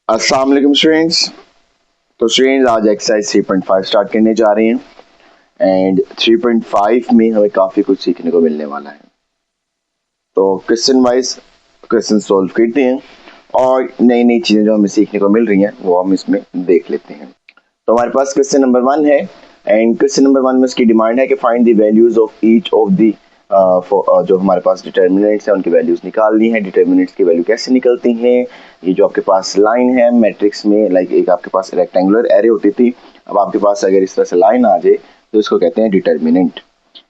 अस्सलाम वालेकुम स्टूडेंट्स। तो स्टूडेंट्स आज एक्सरसाइज 3.5 स्टार्ट करने जा रहे हैं एंड 3.5 में हमें काफ़ी कुछ सीखने को मिलने वाला है। तो क्वेश्चन वाइज क्वेश्चन सॉल्व करते हैं और नई नई चीज़ें जो हमें सीखने को मिल रही हैं वो हम इसमें देख लेते हैं। तो हमारे पास क्वेश्चन नंबर 1 है एंड क्वेश्चन नंबर 1 में उसकी डिमांड है कि find the values of each of the जो हमारे पास डिटर्मिनेंट्स हैं उनकी वैल्यूज निकालनी है। डिटर्मिनेंट्स की वैल्यू कैसे निकलती हैं? ये जो आपके पास लाइन है मैट्रिक्स में, लाइक एक आपके पास रेक्टेंगुलर एरे होती थी, अब आपके पास अगर इस तरह से लाइन आ जाए तो इसको कहते हैं डिटर्मिनेंट।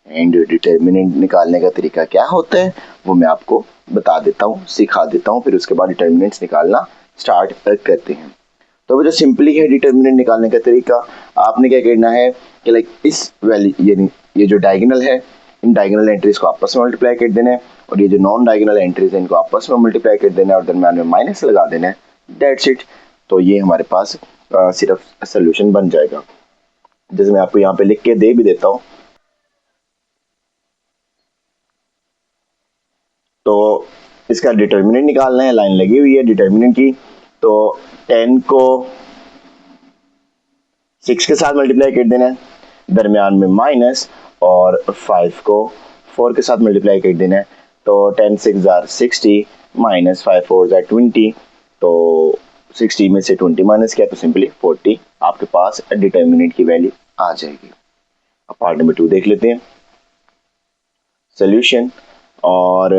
एंड डिटर्मिनेंट निकालने का तरीका क्या होता है वो मैं आपको बता देता हूँ, सिखा देता हूँ, फिर उसके बाद डिटर्मिनेंट्स निकालना स्टार्ट करते हैं। तो वो जो सिंपली है डिटर्मिनेंट निकालने का तरीका, आपने क्या करना है कि लाइक इस वैल्यू ये जो डायगोनल है इन डायगोनल एंट्रीज को आपस में मल्टीप्लाई कर देना है और ये जो नॉन डायगोनल एंट्रीज है इनको आपस में मल्टीप्लाई कर देना है और दरम्यान में माइनस लगा देना है। That's it. तो ये हमारे पास सिर्फ सोल्यूशन बन जाएगा। जैसे मैं आपको यहाँ पे लिख के दे भी देता हूँ। तो इसका डिटर्मिनेंट निकालना है, लाइन लगी हुई है डिटर्मिनेंट की। तो 10 को 6 के साथ मल्टीप्लाई कर देना है, दरमियान में माइनस, और 5 को 4 के साथ मल्टीप्लाई कर देना है। तो 10 6 जार 60 माइनस 5 4 जार 20। तो 60 में से 20 माइनस किया तो सिंपली 40 आपके पास डिटर्मिनेंट की वैल्यू आ जाएगी। अब पार्ट नंबर 2 देख लेते हैं सोल्यूशन। और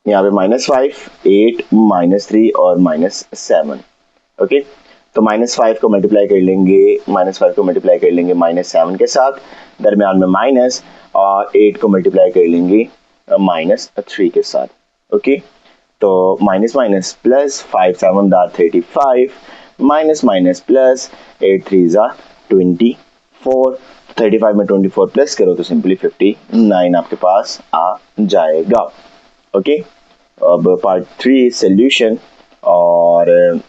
यहाँ पे -5 8 -3 और -7। ओके, तो -5 को मल्टीप्लाई कर लेंगे, -5 को मल्टीप्लाई कर लेंगे -7 के साथ, दरमियान में माइनस, और 8 को मल्टीप्लाई कर लेंगे -3 के साथ। ओके, तो माइनस माइनस प्लस 5 7 दा 35 माइनस माइनस प्लस 8 3 जा 24। 35 में 24 प्लस करो तो सिंपली 59 आपके पास आ जाएगा। ओके, अब पार्ट 3 सोल्यूशन। और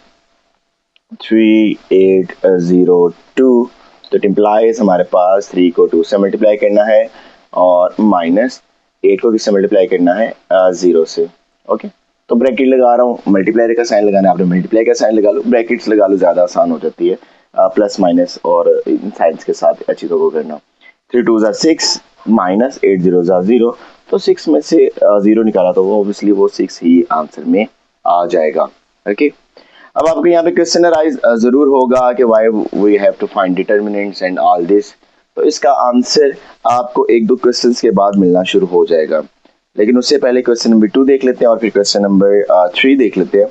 3802, तो इट इम्प्लाइज हमारे पास 3 को 2 से मल्टीप्लाई करना है और -8 को किससे मल्टीप्लाई करना है 0 से। ओके, तो ब्रैकेट लगा रहा हूँ, मल्टीप्लाई का साइन लगाना है, आपने मल्टीप्लाई का साइन लगा लो, ब्रैकेट्स लगा लो, ज़्यादा आसान हो जाती है प्लस माइनस और इन साइंस के साथ चीज़ों को करना। 3 2 जार 6 माइनस 8 0 जार 0। तो 6 में से 0 निकाला तो वो ऑब्वियसली वो 6 ही आंसर में आ जाएगा। ओके, अब आपको यहाँ पे क्वेश्चन राइज जरूर होगा कि why we have to find determinants and all this. तो इसका आंसर आपको एक दो क्वेश्चंस के बाद मिलना शुरू हो जाएगा, लेकिन उससे पहले क्वेश्चन नंबर 2 देख लेते हैं और फिर क्वेश्चन नंबर 3 देख लेते हैं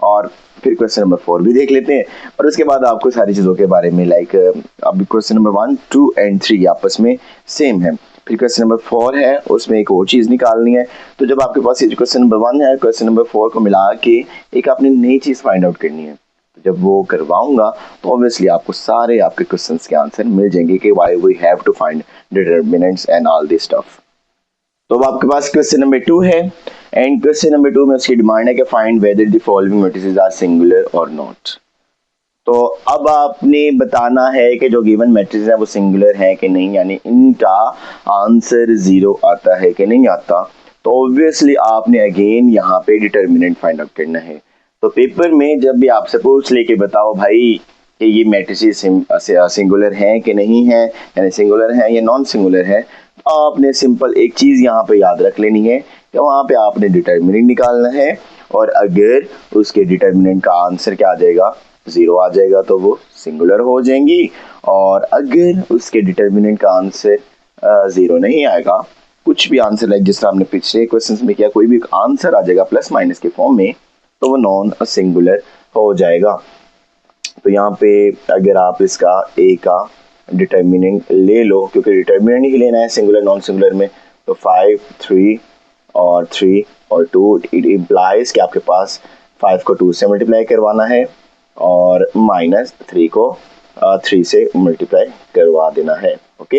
और फिर क्वेश्चन नंबर 4 भी देख लेते हैं। और उसके बाद आपको सारी चीज़ों के बारे में लाइक अब क्वेश्चन नंबर 1 2 एंड 3 आपस में सेम है, फिर क्वेश्चन नंबर 4 है उसमें एक और चीज़ निकालनी है। तो जब आपके पास ये क्वेश्चन नंबर 1 है क्वेश्चन नंबर 4 को मिला के एक आपने नई चीज़ फाइंड आउट करनी है। तो जब वो करवाऊंगा तो ऑब्वियसली आपको सारे आपके क्वेश्चंस के आंसर मिल जाएंगे कि why we have to find determinants and all this stuff. तो अब आपके पास क्वेश्चन नंबर 2 है एंड क्वेश्चन नंबर 2 में उसकी डिमांड है कि find whether the following matrices are singular और नॉट। तो अब आपने बताना है कि जो गिवन मैट्रिसेस है वो सिंगुलर है कि नहीं, यानी इनका आंसर 0 आता है कि नहीं आता। तो ऑब्वियसली आपने अगेन यहाँ पे डिटर्मिनेंट फाइंड आउट करना है। तो पेपर में जब भी आपसे पूछ ले के बताओ भाई कि ये मैट्रिसेस सिंगुलर हैं कि नहीं है, यानी सिंगुलर है या नॉन सिंगुलर है, तो आपने सिंपल एक चीज यहाँ पे याद रख लेनी है कि वहाँ पे आपने डिटर्मिनेंट निकालना है और अगर उसके डिटर्मिनेंट का आंसर क्या आ जाएगा 0 आ जाएगा तो वो सिंगुलर हो जाएंगी, और अगर उसके डिटर्मिनेंट का आंसर 0 नहीं आएगा, कुछ भी आंसर लाइक जिस तरह हमने पिछले क्वेश्चंस में किया, कोई भी आंसर आ जाएगा प्लस माइनस के फॉर्म में, तो वो नॉन सिंगुलर हो जाएगा। तो यहाँ पे अगर आप इसका ए का डिटर्मिनेंट ले लो, क्योंकि डिटर्मिनेंट ही लेना है सिंगुलर नॉन सिंगुलर में, तो 5 3 और 3 और 2, इट इम्प्लाइज कि आपके पास 5 को 2 से मल्टीप्लाई करवाना है और -3 को 3 से मल्टीप्लाई करवा देना है। ओके,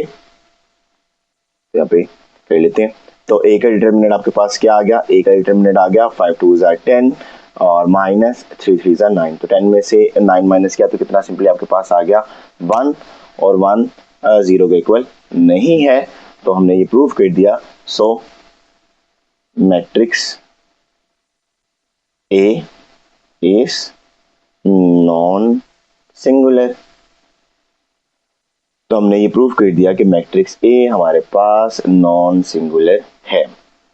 यहाँ पे कर लेते हैं। तो ए का डिटर्मिनेंट आपके पास क्या आ गया, ए का डिटर्मिनेंट आ गया 5 2 जार 10 और -3 3 जार 9। तो 10 में से 9 माइनस किया तो कितना सिंपली आपके पास आ गया 1, और 1 0 के इक्वल नहीं है, तो हमने ये प्रूव कर दिया। So matrix A is non singular. तो हमने ये प्रूव कर दिया कि मैट्रिक्स ए हमारे पास नॉन सिंगुलर है।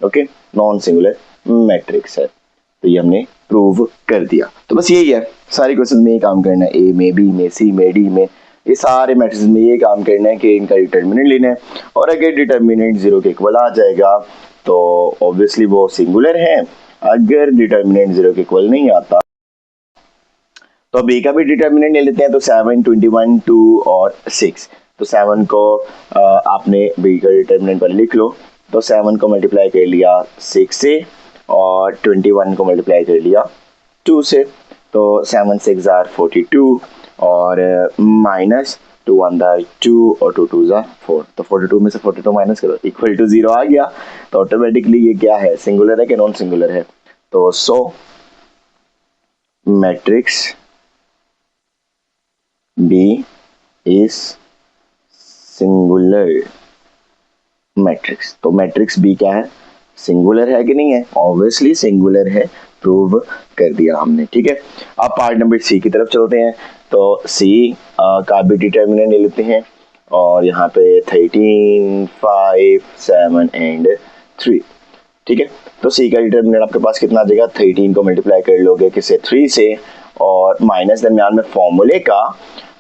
ओके, नॉन सिंगुलर मैट्रिक्स है, तो ये हमने प्रूव कर दिया। तो बस यही है, सारे क्वेश्चन में ये काम करना है, ए में, बी में, सी में, डी में, ये सारे मैट्रिक्स में ये काम करना है कि इनका डिटर्मिनेंट लेना है, और अगर डिटर्मिनेंट 0 के इक्वल आ जाएगा तो ऑब्वियसली वो सिंगुलर है। अगर डिटर्मिनेंट 0 के इक्वल नहीं आता तो बी का भी डिटर्मिनेंट ले लेते हैं। तो 7, 21, 2 और 6। तो 7 को आपने बी का डिटर्मिनेंट पर लिख लो। तो 7 को मल्टीप्लाई कर लिया 6 से, और 21 को मल्टीप्लाई कर लिया 2 से। तो 7 6 आर 42, और माइनस 2 1 2 और 2 2 4। तो 42 में से 42 माइनस करो, इक्वल टू 0 आ गया। तो ऑटोमेटिकली ये क्या है, सिंगुलर है कि नॉन सिंगुलर है। तो so matrix B is singular matrix. तो मैट्रिक्स B क्या है, सिंगुलर है कि नहीं है? ऑब्वियसली सिंगुलर है, प्रूव कर दिया हमने। ठीक है, अब पार्ट नंबर C की तरफ चलते हैं। तो C का भी डिटर्मिनेंट ले लेते हैं, और यहाँ पे 13, 5, 7 एंड 3। ठीक है, तो C का डिटर्मिनेंट आपके पास कितना आ जाएगा, 13 को मल्टीप्लाई कर लोगे किससे, 3 से, और माइनस दरमियान में फॉर्मूले का,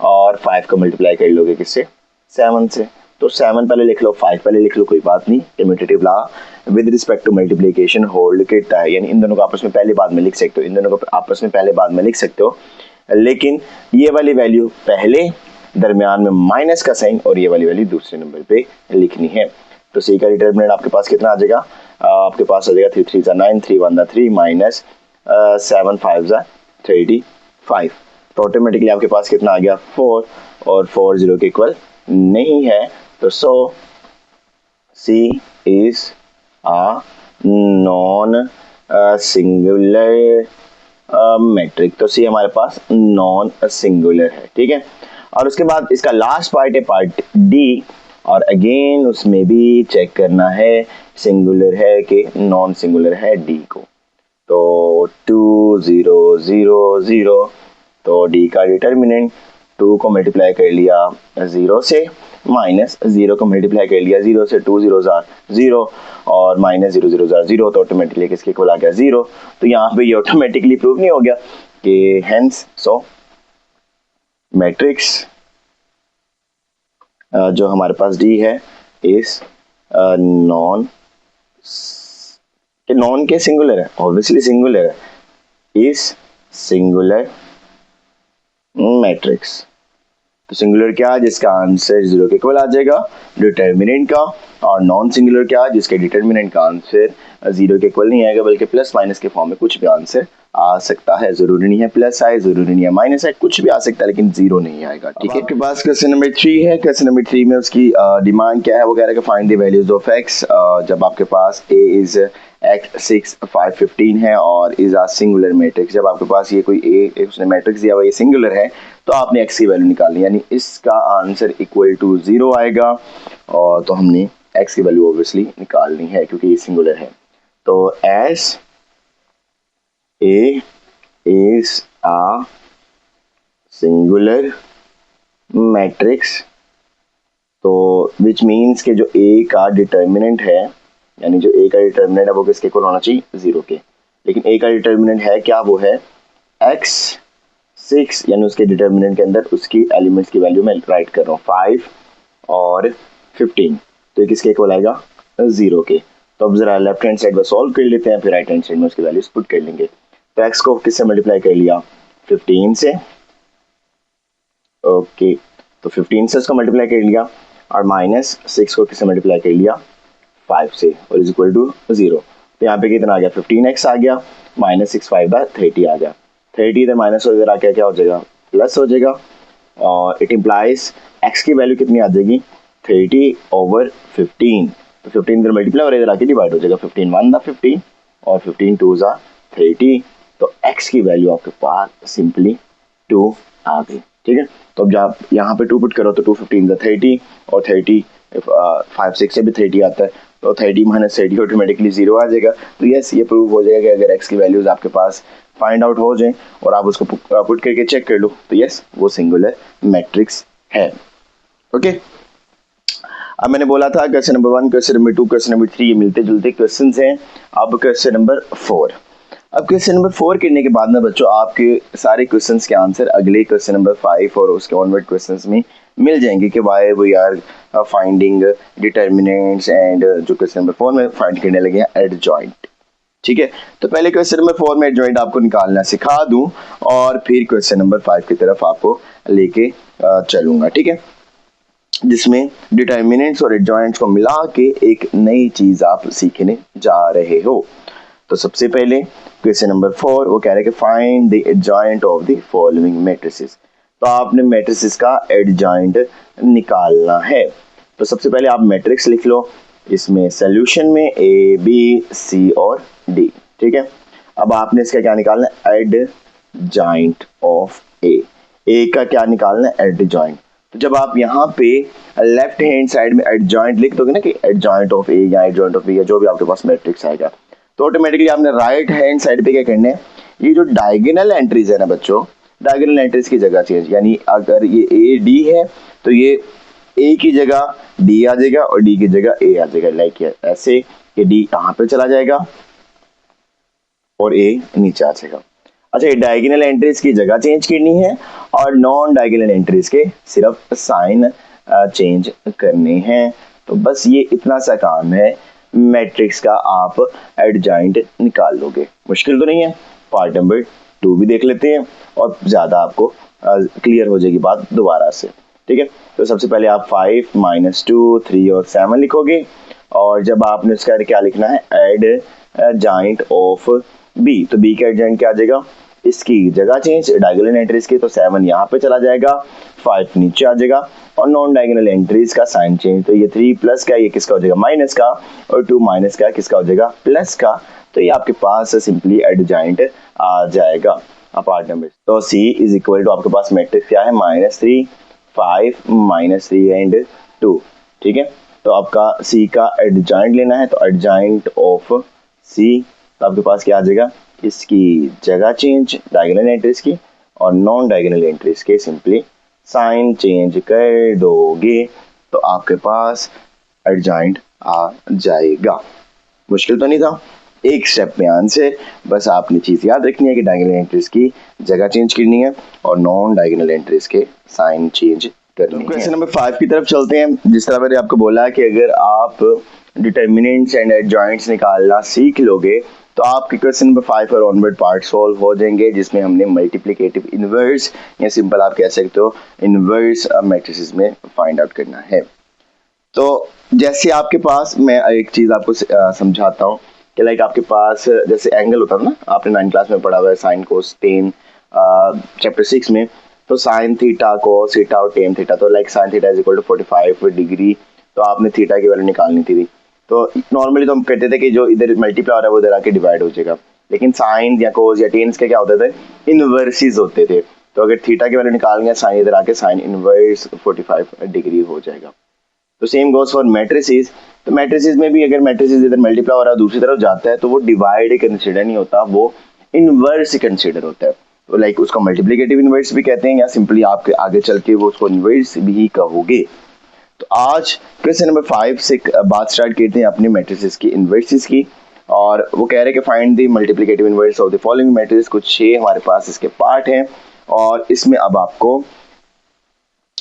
और 5 को मल्टीप्लाई कर लोगे किससे, 7 से। तो 7 पहले लिख लो, 5 पहले लिख लो, कोई बात नहीं, commutative law with respect to multiplication hold करता है, यानी इन दोनों को आपस में पहले बाद में लिख सकते हो, इन दोनों को आपस में पहले बाद में लिख सकते हो, लेकिन ये वाली वैल्यू पहले, दरमियान में माइनस का साइन, और ये वाली वैल्यू दूसरे नंबर पे लिखनी है। तो C का डिटर्मिनेंट आपके पास कितना आ जाएगा, आपके पास आ जाएगा 3 3 9, 3 1 3, माइनस 7 5 35। तो ऑटोमेटिकली आपके पास कितना आ गया, 4, और 4 0 के इक्वल नहीं है। तो so C is a non singular matrix. तो C हमारे पास नॉन सिंगुलर है। ठीक है, और उसके बाद इसका लास्ट पार्ट है पार्ट D, और अगेन उसमें भी चेक करना है सिंगुलर है कि नॉन सिंगुलर है D को। तो 2 0 0 0, तो D का डिटर्मिनेंट 2 को मल्टीप्लाई कर लिया 0 से, माइनस 0 को मल्टीप्लाई कर लिया 0 से, 2 0 0, और माइनस 0 0 0, तो ऑटोमेटिकली किसके इक्वल आ गया, 0। तो यहाँ पे ये ऑटोमेटिकली प्रूव नहीं हो गया कि हेंस सो मैट्रिक्स जो हमारे पास D है इज नॉन के सिंगुलर है, ऑब्वियसली सिंगुलर है, इज सिंगुलर मैट्रिक्स। तो सिंगुलर क्या, जिसका आंसर 0 के इक्वल आ जाएगा डिटर्मिनेंट का, और नॉन सिंगुलर क्या, जिसके डिटर्मिनेंट का आंसर 0 के इक्वल नहीं आएगा, बल्कि प्लस माइनस के फॉर्म में कुछ भी आंसर आ सकता है। जरूरी नहीं है प्लस आए, जरूरी नहीं है माइनस आए, कुछ भी आ सकता है, लेकिन 0 नहीं आएगा। ठीक है, आपके पास क्वेश्चन नंबर 3 है। क्वेश्चन नंबर 3 में उसकी डिमांड क्या है वगैरह का, find the values of x जब आपके पास a इज x 6 5 15 है और इज अ सिंगुलर मैट्रिक्स। जब आपके पास ये कोई a उसने मैट्रिक्स दिया हुआ ये सिंगुलर है, तो आपने x की वैल्यू निकालनी, यानी इसका आंसर इक्वल टू 0 आएगा, और तो हमने x की वैल्यू ऑब्वियसली निकालनी है क्योंकि ये सिंगुलर है। तो as a is a singular matrix, तो विच मीन्स के जो a का डिटर्मिनेंट है, यानी जो a का डिटर्मिनेंट है वो किसके इक्वल होना चाहिए, 0 के। लेकिन a का डिटर्मिनेंट है क्या, वो है x 6, यानी उसके डिटर्मिनेंट के अंदर उसकी एलिमेंट्स की वैल्यू मैं राइट कर रहा हूँ 5 और 15, तो ये किसके इक्वल आएगा, 0 के। तो अब जरा लेफ्ट हैंड साइड में सॉल्व कर लेते हैं, फिर राइट हैंड साइड में उसकी वैल्यूज पुट कर लेंगे। तो x को किससे मल्टीप्लाई कर लिया, 15 से। ओके, तो 15 से उसको मल्टीप्लाई कर लिया, और माइनस 6 को किससे मल्टीप्लाई कर लिया, 5 से, और इज इक्वल टू 0। तो यहाँ पे कितना आ गया, 15x आ गया, माइनस 6 5 30 आ गया। 30 इधर माइनस हो, इधर आके क्या हो जाएगा, प्लस हो जाएगा, और इट इम्प्लाइज x की वैल्यू कितनी आ जाएगी, 30/15। तो 15 इधर मल्टीप्लाई और इधर आके डिवाइड हो जाएगा, 15 1 15 और 15 2 30। तो x की वैल्यू आपके पास सिंपली 2 आ गई। ठीक है, तो अब जब यहाँ पे 2 पुट करो तो 2 15 30, और 30 5 6 से भी 30 आता है, तो 30 माइनस 30 ऑटोमेटिकली 0 आ जाएगा। तो यस, ये प्रूव हो जाएगा कि अगर x की वैल्यूज आपके पास फाइंड आउट हो जाए और आप उसको पुट करके चेक कर लो तो यस वो सिंगुलर मैट्रिक्स है। ओके, अब मैंने बोला था question number 1, question number 2, question number 3 ये मिलते जुलते क्वेश्चन हैं। अब क्वेश्चन नंबर 4, अब क्वेश्चन नंबर 4 करने के बाद ना बच्चों आपके सारे क्वेश्चंस के आंसर अगले क्वेश्चन नंबर 5 और उसके ऑनवर्ड क्वेश्चंस में मिल जाएंगे कि why we are finding determinants and जो क्वेश्चन नंबर 4 में फाइंड करने लगे हैं एडजॉइंट। ठीक है, तो पहले क्वेश्चन नंबर 4 में एडजॉइंट आपको निकालना सिखा दूं और फिर क्वेश्चन नंबर 5 की तरफ आपको लेके चलूंगा। ठीक है, जिसमें डिटर्मिनेंट्स और एडजॉइंट्स को मिला के एक नई चीज आप सीखने जा रहे हो। तो सबसे पहले क्वेश्चन नंबर 4 वो कह रहे हैं कि find the adjoint of the following matrices. तो आपने मैट्रिसेस का एडजॉइंट निकालना है। तो सबसे पहले आप मैट्रिक्स लिख लो, इसमें सॉल्यूशन में ए बी सी और डी। ठीक है, अब आपने इसका क्या निकालना है, एडजॉइंट ऑफ ए का क्या निकालना है, एडजॉइंट। तो जब आप यहाँ पे लेफ्ट हैंड साइड में एडजॉइंट लिख दोगे ना कि एडजॉइंट ऑफ ए या एडजॉइंट ऑफ बी या जो भी आपके पास मैट्रिक्स आएगा, तो ऑटोमेटिकली आपने राइट हैंड साइड पे क्या करना है, ये जो डायगोनल एंट्रीज है ना बच्चों, डायगोनल एंट्रीज की जगह चेंज, यानी अगर ये ए डी है तो ये ए की जगह डी आ जाएगा और डी की जगह ए आ जाएगा। लाइक ऐसे कि डी कहाँ पे चला जाएगा और ए नीचे आ जाएगा। अच्छा, ये डायगोनल एंट्रीज की जगह चेंज करनी है और नॉन डायगोनल एंट्रीज के सिर्फ साइन चेंज करने हैं। तो बस ये इतना सा काम है, मैट्रिक्स का आप एडजॉइंट निकाल लोगे, मुश्किल तो नहीं है। पार्ट नंबर 2 भी देख लेते हैं और ज्यादा आपको क्लियर हो जाएगी बात दोबारा से। ठीक है, तो सबसे पहले आप 5 - 2 3 और 7 लिखोगे और जब आपने उसका क्या लिखना है, एडजॉइंट ऑफ बी, तो बी का एडजॉइंट क्या आ जाएगा, इसकी जगह चेंज डायगोनल एंट्रीज की, तो 7 यहाँ पे चला जाएगा, 5 नीचे आ जाएगा और नॉन डायगोनल एंट्रीज का साइन चेंज, तो ये 3 प्लस का ये किसका हो जाएगा, माइनस का, और 2 माइनस का किसका हो जाएगा, प्लस का। तो ये आपके पास सिंपली एडजॉइंट आ जाएगा। पार्ट नंबर, तो सी इज इक्वल टू आपके पास मैट्रिक्स क्या है, -3 5 -3 एंड 2। ठीक है, तो आपका सी का एडजॉइंट लेना है, तो एडजॉइंट ऑफ सी, तो आपके पास क्या आ जाएगा, इसकी जगह चेंज डायगोनल एंट्रीज की और नॉन डायगोनल एंट्रीज के सिंपली साइन चेंज कर दोगे तो आपके पास एडजॉइंट आ जाएगा। मुश्किल तो नहीं था, एक स्टेप में आंसर। बस आपने चीज याद रखनी है कि डायगोनल एंट्रीज की जगह चेंज करनी है और नॉन डायगोनल एंट्रीज के साइन चेंज करनी है। क्वेश्चन नंबर 5 की तरफ चलते हैं। जिस तरह मैंने आपको बोला कि अगर आप डिटर्मिनेंट्स एंड एडजॉइंट्स निकालना सीख लोगे तो आपके क्वेश्चन नंबर 5 और ऑनवर्ड पार्ट सॉल्व हो जाएंगे, जिसमें हमने मल्टीप्लिकेटिव इनवर्स या सिंपल आप कह सकते हो इनवर्स मैट्रिसेस में फाइंड आउट करना है। तो जैसे आपके पास मैं एक चीज आपको समझाता हूँ कि लाइक आपके पास जैसे एंगल होता है ना, आपने 9th क्लास में पढ़ा हुआ है साइन कोस टेन चैप्टर 6 में, तो साइन थीटा कोस थीटा और टेन थीटा, तो like sine theta is equal to 45 degree, तो आपने थीटा की वैल्यू निकालनी थी। तो नॉर्मली तो हम कहते थे कि जो इधर मल्टीप्लाई हो रहा है वो इधर आके डिवाइड हो जाएगा, लेकिन साइन या कोस या टेन्स के क्या होते थे, इनवर्सिस होते थे। तो अगर थीटा की वैल्यू निकालेंगे साइन इधर आके साइन इनवर्स 45 डिग्री हो जाएगा। तो सेम गोस फॉर मैट्रिसेस, तो मैट्रिसेस में भी अगर मैट्रिसेस इधर मल्टीप्लाई हो रहा है दूसरी तरफ जाता है तो वो डिवाइड कंसिडर नहीं होता, वो इनवर्स कंसिडर होता है। तो लाइक उसको मल्टीप्लिकेटिव इनवर्स भी कहते हैं या सिंपली आपके आगे चल के वो उसको इनवर्स भी कहोगे। तो आज क्वेश्चन नंबर 5 से बात स्टार्ट करते हैं अपने मैट्रिसेस की इनवर्सेस की, और वो कह रहे हैं कि find the multiplicative inverse of the following matrices. कुछ 6 हमारे पास इसके पार्ट हैं और इसमें अब आपको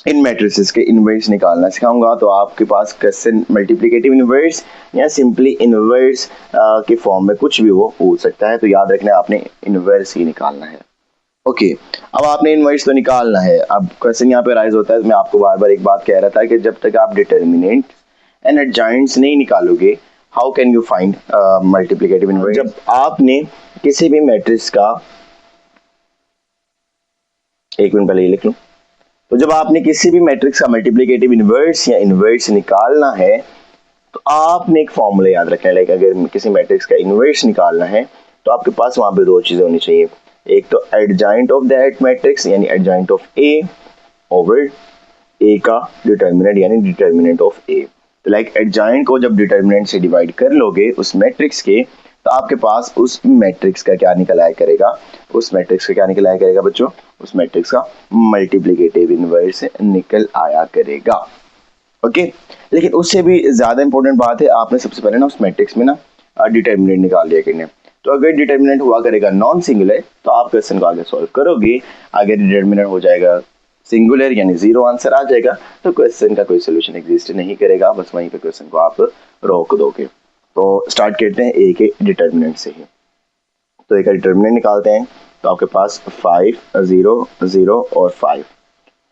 इन मैट्रिसेस के इनवर्स निकालना सिखाऊंगा। तो आपके पास क्वेश्चन मल्टीप्लिकेटिव इनवर्स या सिंपली इनवर्स के फॉर्म में कुछ भी वो पूछ सकता है, तो याद रखना आपने इनवर्स ही निकालना है। ओके, अब आपने इनवर्स तो निकालना है। अब क्वेश्चन यहाँ पे राइज होता है, मैं आपको बार बार एक बात कह रहा था कि जब तक आप डिटर्मिनेंट एंड एडजॉइंट्स नहीं निकालोगे how can you find multiplicative inverse. जब आपने किसी भी मैट्रिक्स का, एक मिनट पहले ये लिख लूं, तो जब आपने किसी भी मैट्रिक्स का मल्टीप्लिकेटिव इनवर्स या इनवर्स निकालना है तो आपने एक फॉर्मूला याद रखना है। लाइक अगर किसी मैट्रिक्स का इनवर्स निकालना है तो आपके पास वहां पे 2 चीजें होनी चाहिए, एक तो एडजॉइंट ऑफ दैट मैट्रिक्स यानी adjoint of A over A का डिटर्मिनेंट यानी डिटर्मिनेंट ऑफ ए। तो लाइक एडजॉइंट को जब डिटर्मिनेंट से डिवाइड कर लोगे उस मैट्रिक्स के, तो आपके पास उस मैट्रिक्स का क्या निकल आया करेगा, उस मैट्रिक्स का क्या निकल आया करेगा बच्चों, उस मैट्रिक्स का मल्टीप्लिकेटिव इनवर्स निकल आया करेगा। ओके, लेकिन उससे भी ज्यादा इंपॉर्टेंट बात है, आपने सबसे पहले ना उस मैट्रिक्स में ना डिटर्मिनेंट निकाल लिया करने। तो अगर डिटर्मिनेंट हुआ करेगा नॉन सिंगुलर तो आप क्वेश्चन को आगे सॉल्व करोगे, अगर डिटर्मिनेंट हो जाएगा सिंगुलर यानी जीरो आंसर आ जाएगा तो क्वेश्चन का कोई सोल्यूशन एग्जिस्ट नहीं करेगा, बस वहीं पे क्वेश्चन को आप रोक दोगे। तो स्टार्ट करते हैं ए के डिटर्मिनेंट से ही। तो ए का डिटर्मिनेंट निकालते हैं, तो आपके पास 5 0 0 और 5,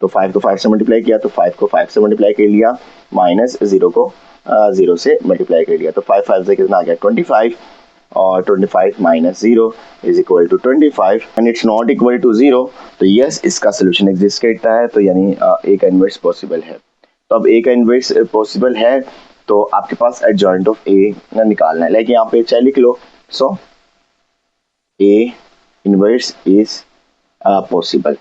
तो 5 को 5 से मल्टीप्लाई किया तो 5 को 5 से मल्टीप्लाई कर लिया, माइनस 0 को 0 से मल्टीप्लाई कर लिया, तो 5 5 से कितना आ गया 25, और 25 minus 0 is equal to 25 and it's not equal to 0, तो यस इसका सोल्यूशन एग्जिस्ट करता है, तो यानी ए का इन्वर्स पॉसिबल है। तो अब ए का इन्वर्स पॉसिबल है तो आपके पास एडजॉइंट ऑफ ए निकालना है, लाइक यहाँ पे चाहे लिख लो, सो ए इन्वर्स इज पॉसिबल,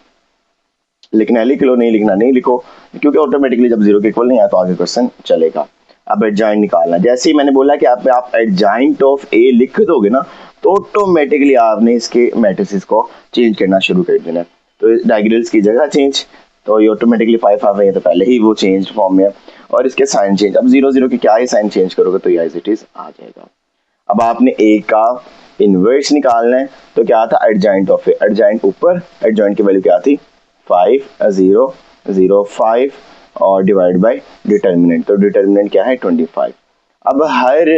लिखना है लिख लो, नहीं लिखना नहीं लिखो, क्योंकि ऑटोमेटिकली जब जीरो के इक्वल नहीं आया तो आगे क्वेश्चन चलेगा। अब एडजॉइंट निकालना, जैसे ही मैंने बोला कि आप एडजॉइंट ऑफ ए लिख दोगे ना तो ऑटोमेटिकली आपने इसके मैट्रिसेस को चेंज करना शुरू कर देना है। तो डायगोनल्स की जगह चेंज, तो ये ऑटोमेटिकली 5 आ गए, तो पहले ही वो चेंज फॉर्म में, और इसके साइन चेंज, अब 0 0 के क्या ही साइन चेंज करोगे तो ये एज इट इज आ जाएगा। अब आपने ए का इनवर्स निकालना है, तो क्या था एडजॉइंट ऑफ ए, एडजॉइंट ऊपर, एडजॉइंट की वैल्यू क्या थी 5 0 0 5 और डिवाइड बाय डिटर्मिनेंट, तो डिटर्मिनेंट क्या है 25। अब हर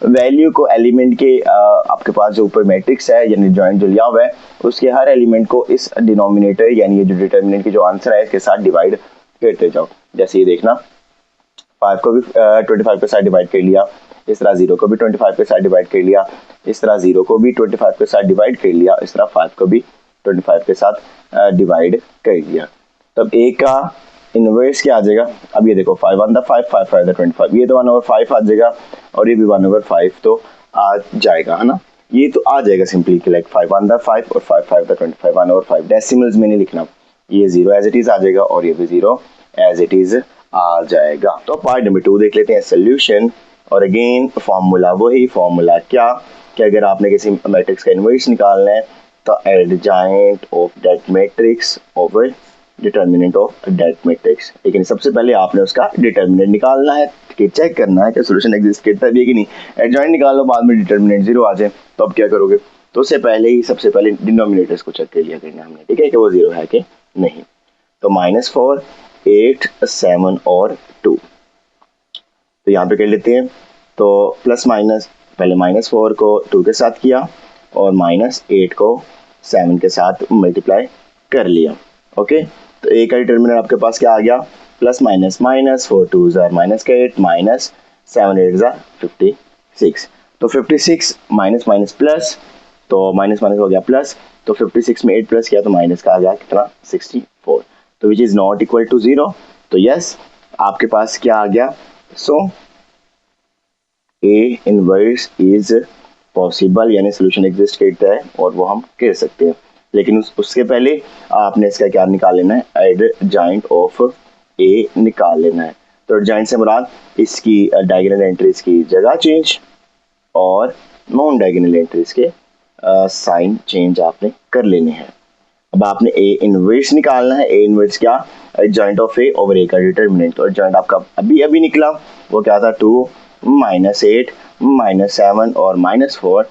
वैल्यू को एलिमेंट के आपके पास जो ऊपर मैट्रिक्स है यानी जॉइंट जो लिया हुआ है उसके हर एलिमेंट को इस डिनोमिनेटर यानी ये जो डिटर्मिनेंट की जो आंसर है इसके साथ डिवाइड करते जाओ। जैसे ये देखना 5 को भी 25 के साथ डिवाइड कर लिया, इस तरह 0 को भी 25 के साथ डिवाइड कर लिया, इस तरह 0 को भी 25 के साथ डिवाइड कर लिया, इस तरह 5 को भी 25 के साथ डिवाइड कर लिया। तब ए का इनवर्स क्या आ जाएगा, अब ये देखो 5 1 5 5 5 25, ये तो 1/5 आ जाएगा और ये भी 1/5 तो आ जाएगा, है ना, ये तो आ जाएगा सिंपली लाइक 5 1 5 और 5 5 25 1/5, डेसिमल्स में नहीं लिखना, ये 0 एज इट इज आ जाएगा और ये भी 0 एज इट इज आ जाएगा। तो पार्ट नंबर 2 देख लेते हैं, सोल्यूशन। और अगेन फॉर्मूला वही, फॉर्मूला क्या कि अगर आपने किसी मैट्रिक्स का इनवर्स निकालना है तो adjoint of that matrix over determinant of that matrix, लेकिन सबसे पहले आपने उसका डिटर्मिनेंट निकालना है कि चेक करना है कि सॉल्यूशन एग्जिस्ट करता है कि नहीं। एडजॉइंट निकालो बाद में डिटर्मिनेंट 0 आ जाए तो अब क्या करोगे, तो उससे पहले ही सबसे पहले डिनोमिनेटर्स को चेक कर लिया करना हमने, ठीक है कि वो 0 है कि नहीं। तो -4 8 7 और 2, तो यहाँ पे कर लेते हैं, तो प्लस माइनस पहले -4 को 2 के साथ किया और -8 को 7 के साथ मल्टीप्लाई कर लिया। ओके, तो ए का डिटर्मिनेंट आपके पास क्या आ गया, प्लस माइनस माइनस 4 2 -8 माइनस 7 8 56, तो 56 माइनस माइनस प्लस, तो माइनस माइनस हो गया प्लस, तो 56 में 8 प्लस किया तो माइनस का आ गया कितना 64, तो which is not equal to 0, तो यस आपके पास क्या आ गया, so A inverse is possible यानी सोल्यूशन एग्जिस्ट करता है और वो हम कह सकते हैं। लेकिन उसके पहले आपने इसका क्या निकाल लेना है, एडजॉइंट ऑफ ए निकाल लेना है। तो एडजॉइंट से मुराद इसकी डायगोनल एंट्रीज की जगह चेंज और नॉन डायगोनल एंट्रीज के साइन चेंज आपने कर लेने हैं। अब आपने ए इनवर्स निकालना है, ए इनवर्स क्या, adjoint of A over A का डिटर्मिनेंट, तो एडजॉइंट आपका अभी अभी निकला वो क्या था 2 -8 -7 और -4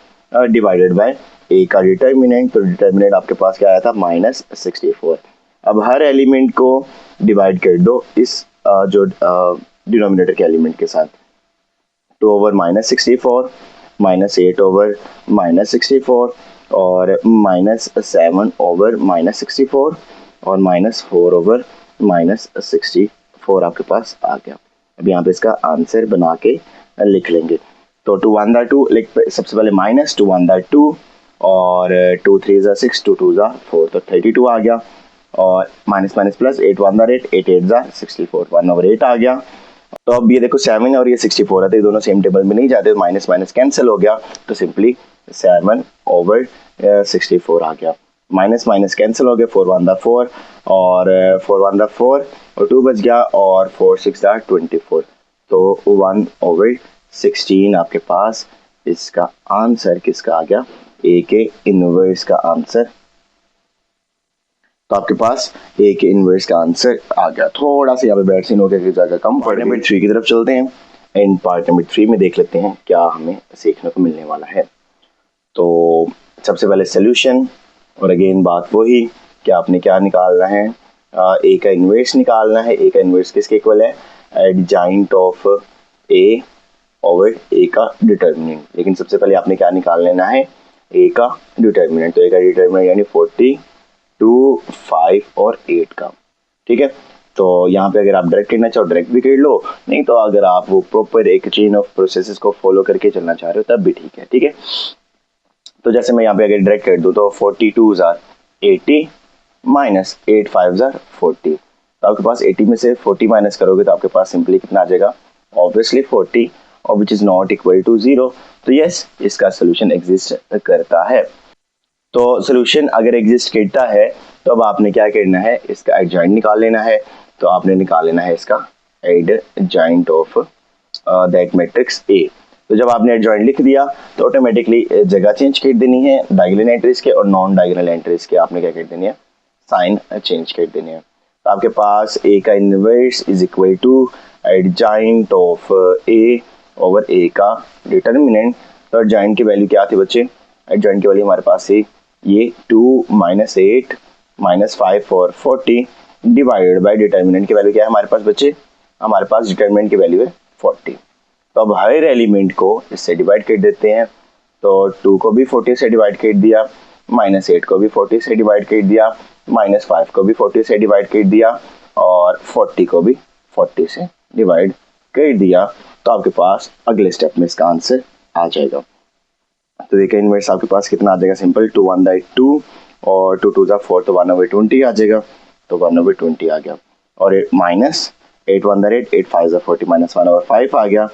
डिवाइडेड बाय ए का डिटर्मिनेंट, तो डिटर्मिनेंट आपके पास क्या आया था -64। अब हर एलिमेंट को डिवाइड कर दो इस जो डिनोमिनेटर के एलिमेंट के साथ, 2 ओवर -64 -8 ओवर -64 और -7 ओवर -64 और -4 ओवर -64 आपके पास आ गया। अब यहाँ पे इसका आंसर बना के लिख लेंगे, तो 2 1 2 सबसे पहले माइनस 2 1 2 और 2 3 6 2 2 4, तो 32 आ गया और माइनस माइनस प्लस 8 1 8 8 8 64 1/8 आ गया। तो अब ये देखो 7 और ये 64 है तो ये दोनों सेम टेबल में नहीं जाते, माइनस माइनस कैंसिल हो गया तो सिंपली 7/64 आ गया, माइनस माइनस कैंसिल हो गया 4 1 4 और 4 1 4 और 2 बच गया और 4 6 24, तो 1/16 आपके पास इसका आंसर किसका आ गया, ए के इनवर्स का आंसर। तो आपके पास ए के इनवर्स का आंसर आ गया। थोड़ा सा यहाँ पे बैट सीन हो गया, जगह कम। पार्ट नंबर 3 की तरफ चलते हैं एंड पार्ट नंबर 3 में देख लेते हैं क्या हमें सीखने को मिलने वाला है। तो सबसे पहले सोल्यूशन, और अगेन बात वही कि आपने क्या निकालना है, ए का इनवर्स निकालना है। ए का इनवर्स किसके इक्वल है, adjoint of A over A का डिटर्मिनेंट। लेकिन सबसे पहले आपने क्या निकाल लेना है, ए का डिटर्मिनेंट। तो ए का डिटर्मिनेंट यानी 40, 2, 5 और 8 का, ठीक है। तो यहाँ पे अगर आप डायरेक्ट करना चाहो डायरेक्ट भी कर लो, नहीं तो अगर आप वो प्रॉपर एक चेन ऑफ प्रोसेसेस को फॉलो करके चलना चाह रहे हो तब भी ठीक है, ठीक है। तो जैसे मैं यहाँ पे अगर डायरेक्ट कर दूँ तो 42 आर 80 माइनस 8 5 आर 40। तो आपके पास 80 में से 40 माइनस करोगे तो आपके पास सिंपली कितना आ जाएगा, ऑब्वियसली 40, और which is not equal to 0। तो यस, इसका सोल्यूशन एग्जिस्ट करता है। तो सोल्यूशन अगर एग्जिस्ट करता है तो अब आपने क्या करना है, इसका एडजॉइंट निकाल लेना है। तो आपने निकाल लेना है इसका adjoint of that matrix A. तो जब आपने एडजॉइंट लिख दिया तो ऑटोमेटिकली जगह चेंज कर देनी है डायगोनल एंट्रीज के और नॉन डायगोनल एंट्रीज के, आपने क्या कर देनी है, साइन चेंज कर देनी है। तो आपके पास ए का inverse is equal to adjoint of A over A का डिटर्मिनेंट। तो एडजॉइंट की वैल्यू क्या थी बच्चे, एडजॉइंट की वैल्यू हमारे पास है ये 2 माइनस 8 माइनस 5 और 40 डिवाइडेड बाय डिटर्मिनेंट की वैल्यू क्या है हमारे पास बच्चे, हमारे पास डिटर्मिनेंट की वैल्यू है 40। तो अब हर एलिमेंट को इससे डिवाइड कर देते हैं। तो 2 को भी 40 से डिवाइड कर दिया, माइनस 8 को भी 40 से डिवाइड कर दिया, माइनस 5 को भी 40 से डिवाइड कर दिया और 40 को भी 40 से डिवाइड कर दिया। तो आपके पास अगले स्टेप में इसका आंसर आ जाएगा। तो देखिए इनवर्स आपके पास कितना आ जाएगा, सिंपल 2 1 2 और 2 2 4 तो 1/20 आ जाएगा। तो 1/20 आ गया और माइनस 8 1 8 8 5 40 माइनस 1/5 आ गया,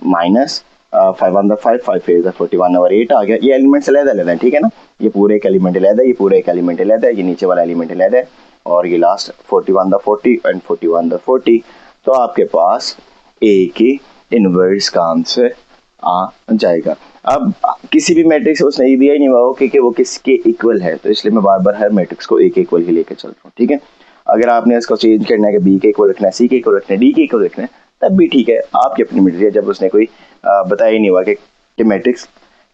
माइनस 5 1 5 5 8 40 1/8 आ गया। ये एलिमेंट्स अलग-अलग है, ठीक है ना, ये पूरे एक एलिमेंट अलग है, ये पूरे एक एलिमेंट अलग है, ये नीचे वाला एलिमेंट अलग है और ये लास्ट 41 40 एंड 41 40। तो आपके पास ए की इनवर्स का आंसर आ जाएगा। अब किसी भी मैट्रिक्स से उसने ये दिया ही नहीं हुआ कि वो किसके इक्वल है, तो इसलिए मैं बार बार हर मैट्रिक्स को ए के इक्वल ही लेकर चल रहा हूँ, ठीक है। अगर आपने इसको चेंज करना है कि बी के इक्वल रखना है, सी के इक्वल रखना है, डी के इक्वल रखना है, तब भी ठीक है, आपकी अपनी मर्जी है। जब उसने कोई बताया ही नहीं हुआ कि मैट्रिक्स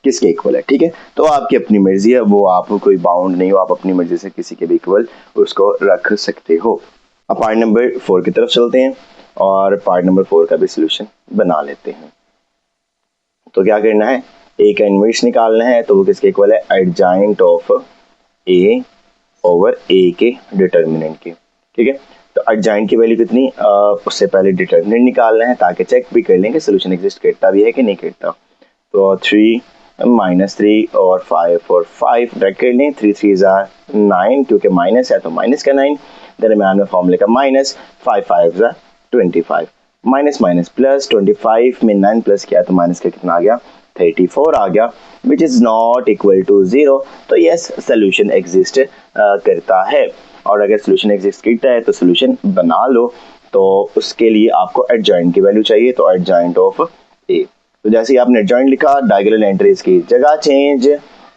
किसके इक्वल है, ठीक है, तो आपकी अपनी मर्जी है, वो आप कोई बाउंड नहीं हो, आप अपनी मर्जी से किसी के भी इक्वल उसको रख सकते हो। अब पार्ट नंबर 4 की तरफ चलते हैं और पार्ट नंबर 4 का भी सोल्यूशन बना लेते हैं। तो क्या करना है, ए का इनवर्स निकालना है। तो वो किसके इक्वल है, एडजॉइंट ऑफ ए ओवर ए के डिटर्मिनेंट के, ठीक है। तो एडजॉइंट की वैल्यू कितनी, उससे पहले डिटर्मिनेंट निकालना है ताकि चेक भी कर लें कि सोल्यूशन एग्जिस्ट करता भी है कि नहीं करता। तो 3 -3 और 5 और 5 डायरेक्ट कर लें, 3 3 9 क्योंकि माइनस है तो माइनस का 9 दरमियान में फॉर्मूले का माइनस, 5 5 25 माइनस माइनस प्लस, 25 में 9 प्लस किया तो माइनस का कितना आ गया, 34 आ गया, which is not equal to 0। तो यस, सोल्यूशन एग्जिस्ट करता है और अगर सोल्यूशन एग्जिस्ट करता है तो सोल्यूशन बना लो। तो उसके लिए आपको एडजॉइंट की वैल्यू चाहिए, तो एडजॉइंट ऑफ ए। तो जैसे ही आपने एडजॉइंट लिखा, डायगोनल एंट्रीज की जगह चेंज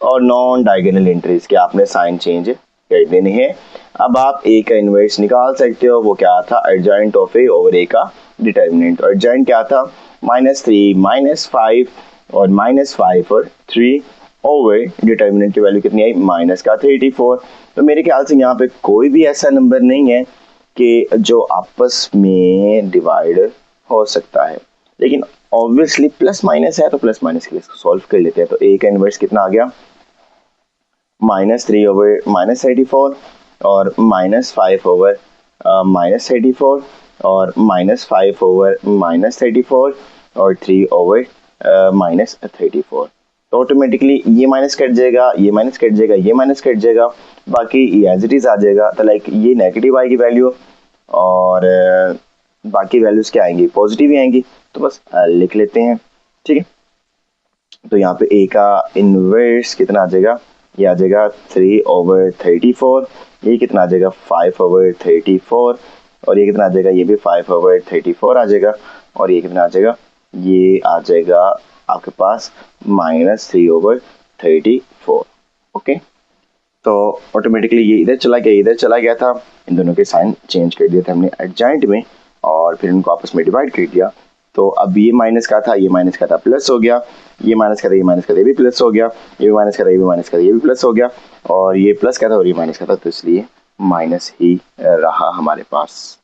और नॉन डायगोनल एंट्रीज के आपने साइन चेंज कर देने हैं। अब आप ए का इनवर्स निकाल सकते हो, वो क्या था, adjoint of A over A का डिटर्मिनेंट। और एडजॉइंट क्या था, -3 -5 और -5 और 3 ओवर डिटर्मिनेंट की वैल्यू कितनी आई, माइनस का 34। तो मेरे ख्याल से यहाँ पे कोई भी ऐसा नंबर नहीं है कि जो आपस में डिवाइड हो सकता है, लेकिन ऑब्वियसली प्लस माइनस है तो प्लस माइनस के लिए इसको सॉल्व कर लेते हैं। तो ए का इनवर्स कितना आ गया, -3 ओवर -34 और -5 ओवर -34 और -5 ओवर -34 और 3 ओवर -34। तो ऑटोमेटिकली ये माइनस कट जाएगा, ये माइनस कट जाएगा, ये माइनस कट जाएगा, बाकी ये एज इट इज आ जाएगा। तो लाइक ये नेगेटिव आएगी वैल्यू और बाकी वैल्यूज क्या आएंगी, पॉजिटिव ही आएंगी। तो बस लिख लेते हैं, ठीक है। तो यहाँ पे ए का इनवर्स कितना आ जाएगा, ये आ जाएगा 3 ओवर 34, ये कितना आ जाएगा 5 ओवर 34 और ये कितना आ जाएगा, ये भी 5 ओवर 34 आ जाएगा और ये कितना आ जाएगा, ये आ जाएगा आपके पास -3/34। ओके, तो ऑटोमेटिकली ये इधर चला गया, इधर चला गया था, इन दोनों के साइन चेंज कर दिए थे हमने एडजॉइंट में और फिर इनको आपस में डिवाइड कर दिया। तो अब ये माइनस का था, ये माइनस का था, प्लस हो गया, ये माइनस का था, ये माइनस का था, ये भी प्लस हो गया, ये भी माइनस का था, ये भी माइनस का था, ये भी प्लस हो गया, और ये प्लस का था और ये माइनस का था, तो इसलिए माइनस ही रहा हमारे पास।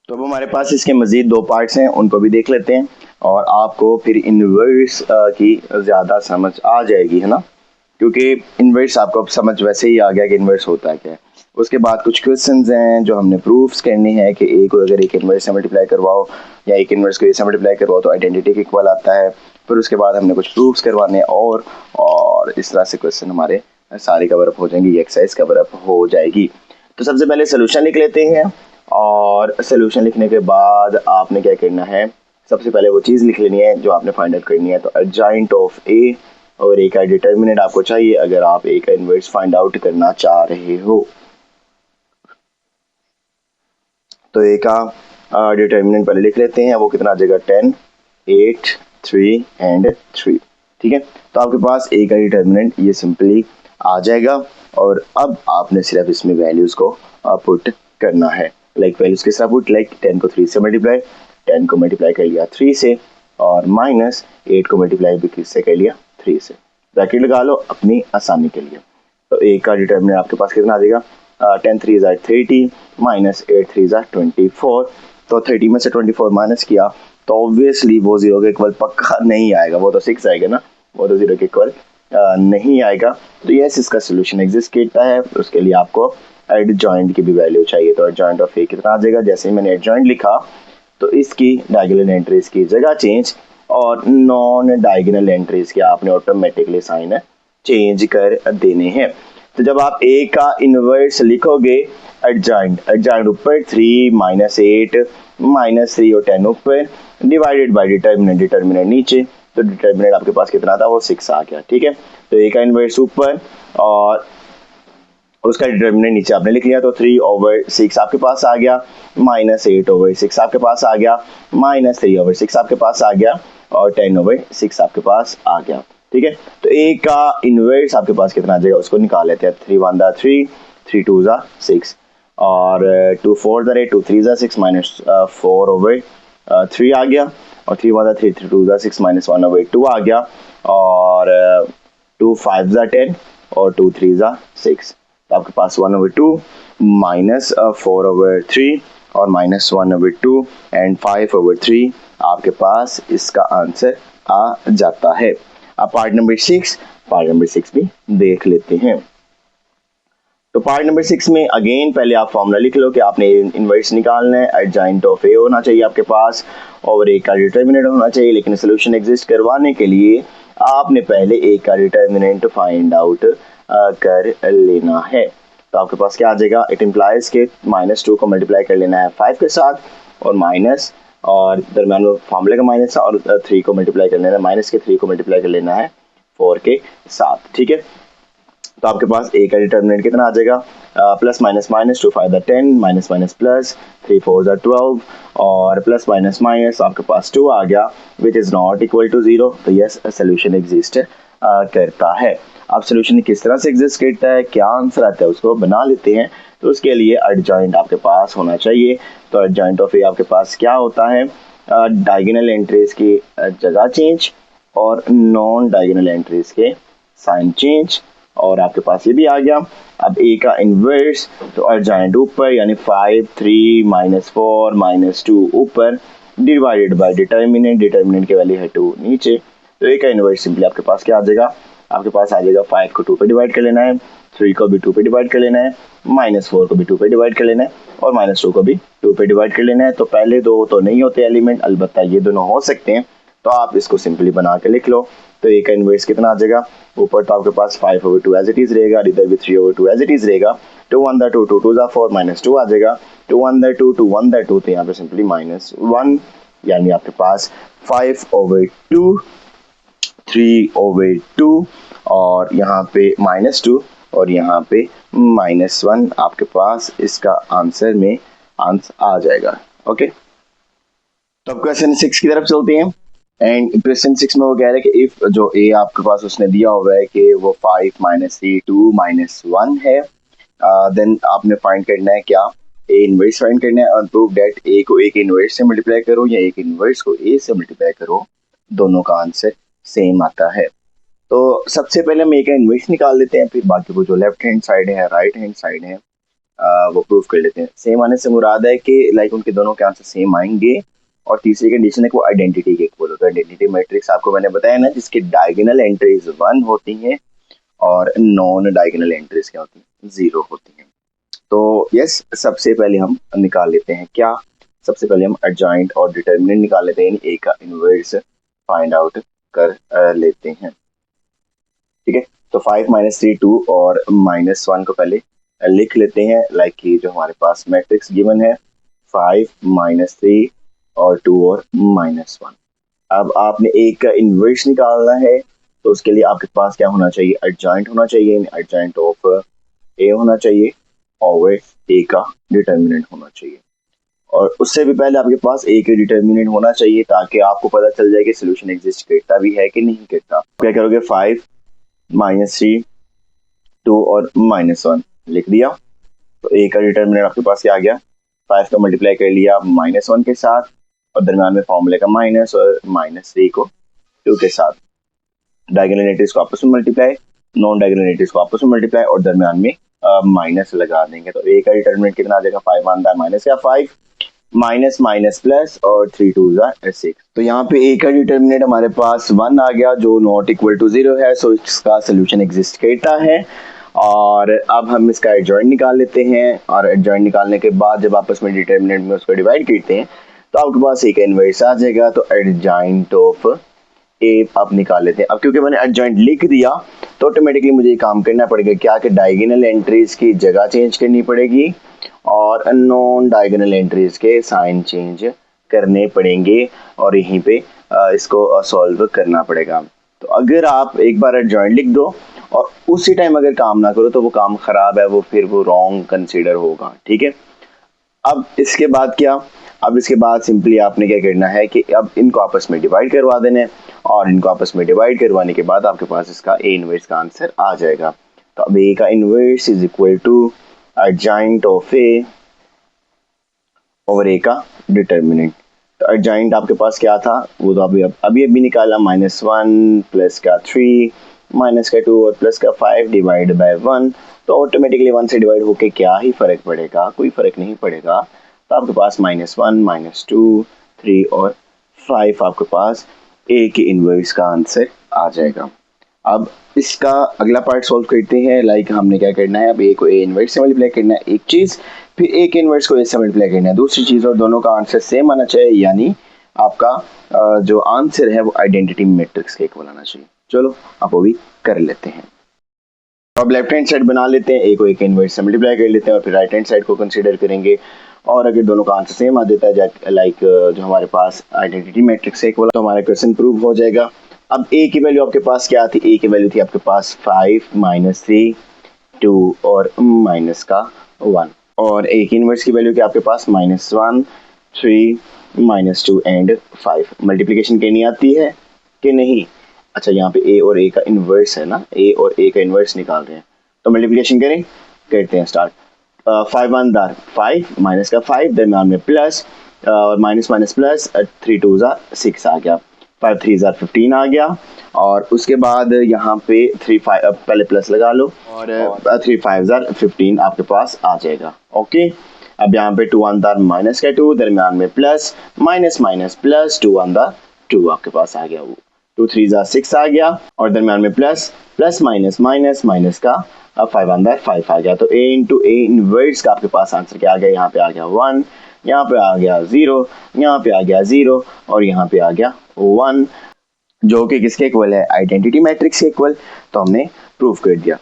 तो अब हमारे पास इसके मजीद दो पार्ट्स हैं, उनको भी देख लेते हैं और आपको फिर इनवर्स की ज़्यादा समझ आ जाएगी, है ना, क्योंकि इनवर्स आपको अब समझ वैसे ही आ गया कि इनवर्स होता है क्या है। उसके बाद कुछ क्वेश्चंस हैं जो हमने प्रूफ्स करने हैं कि ए को अगर एक इनवर्स से मल्टीप्लाई करवाओ या एक इनवर्स को ए से मल्टीप्लाई करवाओ तो आइडेंटिटी के इक्वल आता है। फिर उसके बाद हमने कुछ प्रूफ्स करवाने और इस तरह से क्वेश्चन हमारे सारे कवर अप हो जाएंगे, ये एक्सरसाइज कवर अप हो जाएगी। तो सबसे पहले सोल्यूशन लिख लेते हैं और सोल्यूशन लिखने के बाद आपने क्या करना है, सबसे पहले वो चीज़ लिख लेनी है जो आपने फाइंड आउट करनी है। तो एडजॉइंट ऑफ ए और ए का डिटर्मिनेंट आपको चाहिए अगर आप ए का इनवर्स फाइंड आउट करना चाह रहे हो। तो ए का डिटर्मिनेंट पहले लिख लेते हैं, वो कितना आ जाएगा 10, 8, 3 एंड 3। ठीक है, तो आपके पास ए का डिटर्मिनेंट ये सिंपली आ जाएगा और अब आपने सिर्फ इसमें वैल्यूज को पुट करना है। लाइक वैल्यूज के साथ पुट, लाइक 10 को 3 से मल्टीप्लाई, 10 को मल्टीप्लाई कर लिया 3 से और माइनस 8 को मल्टीप्लाई भी किससे कर लिया 3 से। ब्रैकेट लगा लो अपनी आसानी के लिए। तो ए का डिटर्मिनेंट आपके पास कितना आ जाएगा, 10 3 ज़ा 30 माइनस 8 3 ज़ा 24। तो 30 में से 24 माइनस किया तो ऑब्वियसली वो जीरो के इक्वल पक्का नहीं आएगा, वो तो 6 आएगा ना, वो तो जीरो के इक्वल नहीं आएगा। तो यस, इसका सोल्यूशन एग्जिस्ट करता है, उसके लिए आपको एडजॉइंट की भी वैल्यू चाहिए। तो एडजॉइंट ऑफ ए कितना आ जाएगा, जैसे ही मैंने एडजॉइंट लिखा तो इसकी डायगोनल एंट्रीज की जगह चेंज और नॉन डायगोनल एंट्रीज के आपने ऑटोमेटिकली साइन चेंज कर देने हैं। तो जब आप ए का इनवर्स लिखोगे एडजॉइंट ऊपर 3 -8 -3 और 10 ऊपर डिवाइडेड बाय डिटर्मिनेंट नीचे। तो डिटर्मिनेंट आपके पास कितना था, वो 6 आ गया। ठीक है, तो ए का इनवर्स ऊपर और उसका डिटर्मिनेंट नीचे आपने लिख लिया। तो 3/6 आपके पास आ गया, -8/6 आपके पास आ गया, -3/6 आपके पास आ गया और 10/6 आपके पास आ गया। ठीक है, तो ए का इनवर्स आपके पास कितना आ जाएगा, उसको निकाल लेते हैं। 3 1 ज़ा 3, 3 2 ज़ा 6 और 2 4 ज़ा 8, 2 3 ज़ा 6 -4/3 आ गया और 3 1 ज़ा 3, 3 2 ज़ा 6 -1/2 आ गया और 2 5 ज़ा 10 और 2 3 ज़ा 6। तो आपके पास 1/2 -4/3 और -1/2 एंड 5/3 आपके पास इसका आंसर आ जाता है। अब पार्ट नंबर 6 भी देख लेते हैं। तो पार्ट नंबर 6 में अगेन पहले आप फॉर्मूला लिख लो कि आपने इनवर्स निकालना है, एडजॉइंट ऑफ ए होना चाहिए आपके पास और ए का डिटर्मिनेंट होना चाहिए, लेकिन सोल्यूशन एग्जिस्ट करवाने के लिए आपने पहले ए का डिटर्मिनेंट फाइंड आउट कर लेना है। तो आपके पास क्या आ जाएगा, इट इम्प्लाइज के -2 को मल्टीप्लाई कर लेना है 5 के साथ और माइनस और दरम्यान में फॉर्मूले का माइनस और 3 को मल्टीप्लाई कर लेना है, माइनस के 3 को मल्टीप्लाई कर लेना है 4 के साथ। ठीक है, तो आपके पास ए का डिटर्मिनेंट कितना आ जाएगा, plus minus minus 2 5 10 minus minus plus 3 4 12 और प्लस माइनस माइनस आपके पास 2 आ गया which is not equal to 0। तो यस, सोल्यूशन एग्जिस्ट करता है। अब सोल्यूशन किस तरह से एग्जिस्ट करता है, क्या आंसर आता है, उसको बना लेते हैं। तो उसके लिए एडजॉइंट आपके पास होना चाहिए। तो एडजॉइंट ऑफ ए आपके पास क्या होता है, डायगोनल एंट्रीज की जगह चेंज और नॉन डायगोनल एंट्रीज के साइन चेंज और आपके पास ये भी आ गया। अब ए का इनवर्स तो एडजॉइंट ऊपर यानी 5 3 -4 -2 ऊपर डिवाइडेड बाय डिटर्मिनेंट की वैल्यू है 2 नीचे। तो ए का इनवर्स सिंपली आपके पास क्या आ जाएगा, आपके पास आ जाएगा 5 को 2 पे डिवाइड कर लेना है, 3 को भी 2 पे डिवाइड कर लेना है, -4 को भी 2 पे डिवाइड कर लेना है और -2 को भी 2 पे डिवाइड कर लेना है। तो पहले दो तो नहीं होते एलिमेंट, अलबत्ता ये दोनों हो सकते हैं। तो आप इसको सिंपली बना के लिख लो। तो ए का इनवर्स कितना आ जाएगा, ऊपर तो आपके पास 5/2 एज इट इज रहेगा, इधर भी 3/2 एज इट इज रहेगा। 2 1 2 2 2 4 -2 आ जाएगा, 2 1 2 2 1 2 तो यहाँ पे सिंपली -1 यानी आपके पास 5/2 3/2 और यहाँ पे -2 और यहाँ पे -1 आपके पास इसका आंसर में आंसर आ जाएगा। ओके, तो अब क्वेश्चन 6 की तरफ चलते हैं। एंड क्वेश्चन 6 में वो कह रहे हैं कि इफ जो ए आपके पास उसने दिया हुआ है कि वो 5 माइनस 3 2 माइनस 1 है, देन आपने फाइंड करना है क्या, ए इनवर्स फाइंड करना है और प्रूव दैट ए को ए के इनवर्स से मल्टीप्लाई करो या ए के इनवर्स को ए से मल्टीप्लाई करो, दोनों का आंसर सेम आता है। तो सबसे पहले हम ए का इनवर्स निकाल लेते हैं, फिर बाकी वो जो लेफ्ट हैंड साइड है राइट हैंड साइड है वो प्रूव कर लेते हैं। सेम आने से मुराद है कि लाइक उनके दोनों के आंसर सेम आएंगे। और तीसरी कंडीशन है कि वो आइडेंटिटी के इक्वल होता है। आइडेंटिटी मैट्रिक्स आपको मैंने बताया ना, जिसकी डायगोनल एंट्रीज 1 होती हैं और नॉन डायगोनल एंट्रीज क्या होती हैं, 0 होती हैं। तो यस, सबसे पहले हम निकाल लेते हैं क्या, सबसे पहले हम एडजॉइंट और डिटर्मिनेंट निकाल लेते हैं, ए का इनवर्स फाइंड आउट कर लेते हैं। ठीक है, तो 5 माइनस 3 2 और माइनस 1 को पहले लिख लेते हैं, लाइक कि जो हमारे पास मैट्रिक्स गिवन है 5 माइनस 3 और 2 और माइनस 1। अब आपने एक का इनवर्स निकालना है, तो उसके लिए आपके पास क्या होना चाहिए, एडजॉइंट होना चाहिए, एडजॉइंट ऑफ ए होना चाहिए और ए का डिटर्मिनेंट होना चाहिए। और उससे भी पहले आपके पास ए के डिटर्मिनेंट होना चाहिए ताकि आपको पता चल जाए कि सोल्यूशन एग्जिस्ट करता भी है कि नहीं करता। क्या करोगे, 5 माइनस 3 2 और माइनस 1 लिख दिया, तो ए का डिटर्मिनेंट आपके पास क्या आ गया, 5 का मल्टीप्लाई कर लिया माइनस 1 के साथ और दरम्यान में फॉर्मूले का माइनस और माइनस 3 को 2 के साथ, डायगोनल एंट्रीज को आपस में मल्टीप्लाई, नॉन डायगोनल एंट्रीज को आपस में मल्टीप्लाई और दरम्यान में माइनस लगा देंगे। तो ए का डिटर्मिनेंट कितना आ जाएगा, 5 आंदा माइनस का 5 माइनस माइनस प्लस और 3 2 6। तो यहाँ पे ए का डिटर्मिनेंट हमारे पास 1 आ गया जो नॉट इक्वल टू 0 है, सो इसका सोल्यूशन एग्जिस्ट करता है। और अब हम इसका एडजॉइंट निकाल लेते हैं और एडजॉइंट निकालने के बाद जब आपस में डिटर्मिनेंट में उसको डिवाइड करते हैं तो आपके पास ए का इनवर्स आ जाएगा। तो एडजॉइंट ऑफ ए आप निकाल लेते हैं। अब क्योंकि मैंने एडजॉइंट लिख दिया तो ऑटोमेटिकली मुझे ये काम करना पड़ेगा क्या, कि डायगोनल एंट्रीज की जगह चेंज करनी पड़ेगी और नॉन डायगोनल एंट्रीज के साइन चेंज करने पड़ेंगे और यहीं पे इसको सॉल्व करना पड़ेगा। तो अगर आप एक बार एडजॉइंट लिख दो और उसी टाइम अगर काम ना करो तो वो काम खराब है, वो फिर वो रॉन्ग कंसीडर होगा। ठीक है, अब इसके बाद क्या, अब इसके बाद सिंपली आपने क्या करना है कि अब इनको आपस में डिवाइड करवा देना है और इनको आपस में डिवाइड करवाने के बाद आपके पास इसका ए इनवर्स का आंसर आ जाएगा। तो अब ए का inverse is equal to adjoint of A over A का डिटर्मिनेंट। तो एडजॉइंट आपके पास क्या था, वो तो अभी निकाला, माइनस 1 प्लस का 3 माइनस का 2 और प्लस का 5 डिवाइड बाय 1। तो ऑटोमेटिकली 1 से डिवाइड होके क्या ही फर्क पड़ेगा, कोई फर्क नहीं पड़ेगा। तो आपके पास -1 -2 3 और 5 आपके पास ए के इनवर्स का आंसर आ जाएगा। अब इसका अगला पार्ट सॉल्व करते हैं। लाइक हमने क्या करना है, अब ए को ए इनवर्स से मल्टीप्लाई करना है एक चीज, फिर ए के इनवर्स को ए से मल्टीप्लाई करना है दूसरी चीज, और दोनों का आंसर सेम आना चाहिए, यानी आपका जो आंसर है वो आइडेंटिटी मैट्रिक्स के इक्वल आना चाहिए। चलो अब वो भी कर लेते हैं। अब लेफ्ट हैंड साइड बना लेते हैं, ए को ए के इनवर्स से मल्टीप्लाई कर लेते हैं और फिर राइट हैंड साइड को कंसीडर करेंगे। और अगर दोनों का आंसर सेम आ देता है लाइक जो हमारे पास आइडेंटिटी मैट्रिक्स से इक्वल, तो हमारा क्वेश्चन प्रूव हो जाएगा। अब ए की वैल्यू आपके पास क्या थी, ए की वैल्यू थी आपके पास 5 माइनस 3 2 और माइनस का 1, और ए की इनवर्स की वैल्यू क्या आपके पास -1 3 -2 एंड 5। मल्टीप्लिकेशन करनी आती है कि नहीं, अच्छा यहाँ पे ए और ए का इनवर्स है ना, ए और ए का इनवर्स निकाल रहे हैं, तो मल्टीप्लिकेशन करें, करते हैं स्टार्ट। 5 1 दार 5 माइनस का 5 दरम्यान में प्लस और माइनस माइनस प्लस 3 2 6 आ गया, 5 3 15 आ गया। और उसके बाद यहाँ पे 3 5 पहले प्लस लगा लो और 3 5 15 आपके पास आ जाएगा। ओके, अब यहाँ पे 2 1 दार माइनस का 2 दरम्यान में प्लस माइनस माइनस प्लस 2 1 दार 2 आपके पास आ गया, वो 2 3 6 आ गया और दरम्यान में plus plus minus minus minus का 5 अंदर 5 आ गया। तो a इंटू ए इनवर्स का आपके पास आंसर क्या आ गया, यहाँ पे आ गया 1, यहाँ पे आ गया 0, यहाँ पे आ गया 0 और यहाँ पे आ गया 1, जो कि किसके इक्वल है, आइडेंटिटी मैट्रिक्स के इक्वल। तो हमने प्रूफ कर दिया।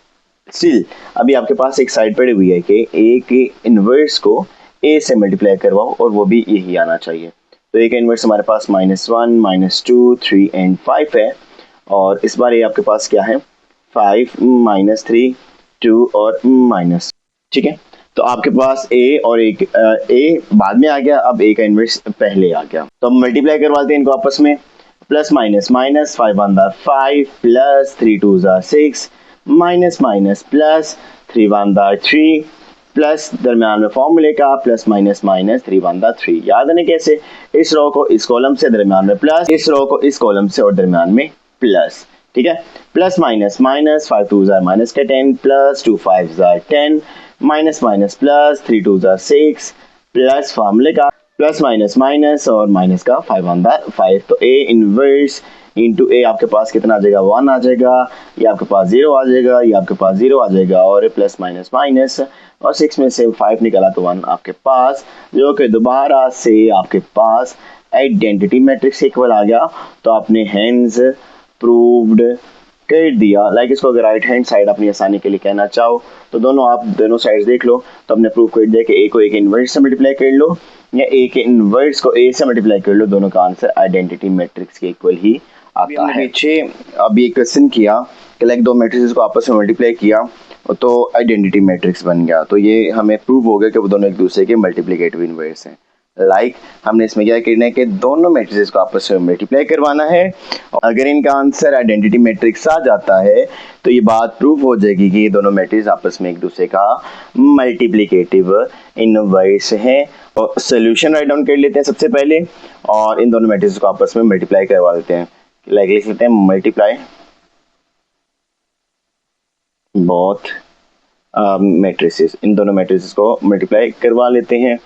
स्टिल अभी आपके पास एक साइड पड़ी हुई है कि a के इनवर्स को a से मल्टीप्लाई करवाओ और वो भी यही आना चाहिए। तो a का इनवर्स हमारे पास -1 -2 3 एंड 5 है और इस बार ये आपके पास क्या है 5 -3 2 और माइनस। ठीक है, तो आपके पास a और a बाद में आ गया, अब a का इनवर्स पहले आ गया। तो हम मल्टीप्लाई करवाते हैं इनको आपस में, plus minus minus 5 1 5 plus 3 2 6 minus minus plus 3 1 3 plus दरम्यान में फॉर्मूले का प्लस माइनस माइनस 3 1 3। याद है ना कैसे? इस रो को इस कॉलम से, दरम्यान में प्लस, इस रो को इस कॉलम से और दरम्यान में प्लस। ठीक है, प्लस माइनस माइनस 5 2 माइनस का 10 plus 2 5 10 minus minus plus 3 2 6 plus फॉर्मूले का प्लस माइनस माइनस और माइनस का 5 1 5। तो ए इनवर्स इंटू ए आपके पास कितना आ जाएगा? 1 आ जाएगा, ये आपके पास 0 आ जाएगा, ये आपके पास 0 आ जाएगा और प्लस माइनस माइनस और 6 में से 5 निकला तो 1 आपके पास, जो कि दोबारा से आपके पास आइडेंटिटी मैट्रिक्स इक्वल आ गया। तो आपने हैंड्स प्रूव्ड कर दिया। लाइक इसको अगर राइट हैंड साइड अपनी आसानी के लिए कहना चाहो तो दोनों आप दोनों साइड्स देख लो, तो हमने प्रूव कर दिया कि ए को ए के इनवर्स से मल्टीप्लाई कर लो या ए के इनवर्स को ए से मल्टीप्लाई कर लो, दोनों का आंसर आइडेंटिटी मैट्रिक्स के इक्वल ही आता है। पीछे अभी एक क्वेश्चन किया कि लाइक दो मैट्रिक्स को आपस में मल्टीप्लाई किया तो आइडेंटिटी मैट्रिक्स बन गया, तो ये हमें प्रूव हो गया कि वो दोनों एक दूसरे के मल्टीप्लिकेटिव इनवर्स हैं। लाइक हमने इसमें क्या करना है कि दोनों मैट्रिक्स को आपस में मल्टीप्लाई करवाना है। अगर इनका आंसर आइडेंटिटी मैट्रिक्स आ जाता है तो ये बात प्रूव हो जाएगी कि ये दोनों मैट्रिक्स आपस में एक दूसरे का मल्टीप्लिकेटिव इनवर्स है। और सोल्यूशन राइट डाउन कर लेते हैं सबसे पहले और इन दोनों मैट्रिक्स को आपस में मल्टीप्लाई करवा देते हैं। लाइक लिख लेते हैं मल्टीप्लाई बोथ मैट्रिसेस, इन दोनों मैट्रिसेस को मल्टीप्लाई करवा लेते हैं।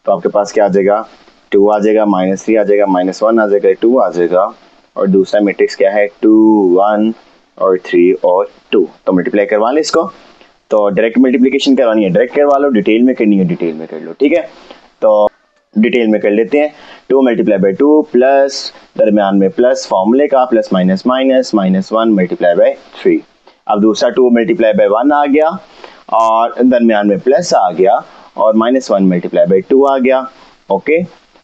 तो आपके पास क्या आ जाएगा? 2 आ जाएगा, -3 आ जाएगा, -1 आ जाएगा, 2 आ जाएगा और दूसरा मैट्रिक्स क्या है? 2 1 और 3 और 2। तो मल्टीप्लाई करवा लें इसको। तो डायरेक्ट मल्टीप्लिकेशन करवानी है डायरेक्ट करवा लो, डिटेल में करनी है डिटेल में कर लो। ठीक है, तो डिटेल में कर लेते हैं। 2 मल्टीप्लाई बाई 2 प्लस दरम्यान में प्लस फॉर्मूले का plus minus minus -1 multiply by 3। अब दूसरा 2 मल्टीप्लाई बाई 1 आ गया और दरम्यान में प्लस आ गया और -1 मल्टीप्लाई बाई 2 आ गया। ओके,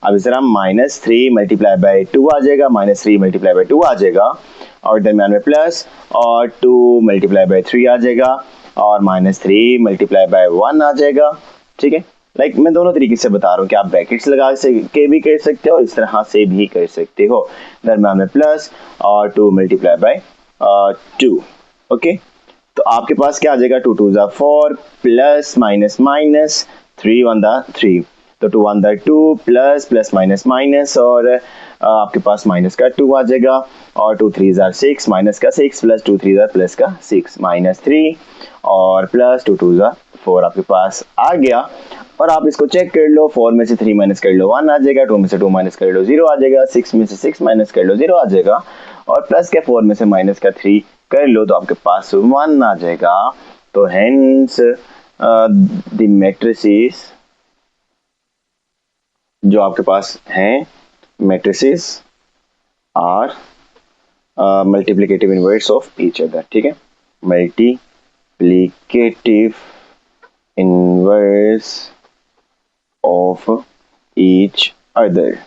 अब इस तरह -3 मल्टीप्लाई बाई 2 आ जाएगा, -3 मल्टीप्लाई बाई 2 आ जाएगा और दरम्यान में प्लस और 2 मल्टीप्लाई बाई 3 आ जाएगा और -3 मल्टीप्लाई बाई 1 आ जाएगा। ठीक है, लाइक मैं दोनों तरीके से बता रहा हूँ कि आप ब्रैकेट्स लगा के भी कर सकते हो और इस तरह से भी कर सकते हो। दरम्यान में प्लस और 2 मल्टीप्लाई बाई 2। ओके, तो आपके पास क्या आ जाएगा? 2 2 4 प्लस माइनस माइनस 3 1 3। तो 2 1 2 प्लस प्लस माइनस माइनस और आपके पास माइनस का 2 आ जाएगा और 2 3 6 माइनस का 6 प्लस 2 3 प्लस का 6 -3 और प्लस 2 2 4 आपके पास आ गया। और आप इसको चेक कर लो, 4 में से 3 माइनस कर लो 1 आ जाएगा, 2 में से 2 माइनस कर लो 0 आ जाएगा, 6 में से 6 माइनस कर लो 0 आ जाएगा और प्लस के 4 में से माइनस का 3 कर लो तो आपके पास 1 आ जाएगा। तो हेंस द मैट्रिसेस जो आपके पास हैं matrices are multiplicative inverse of each other. ठीक है, multiplicative inverse of each other.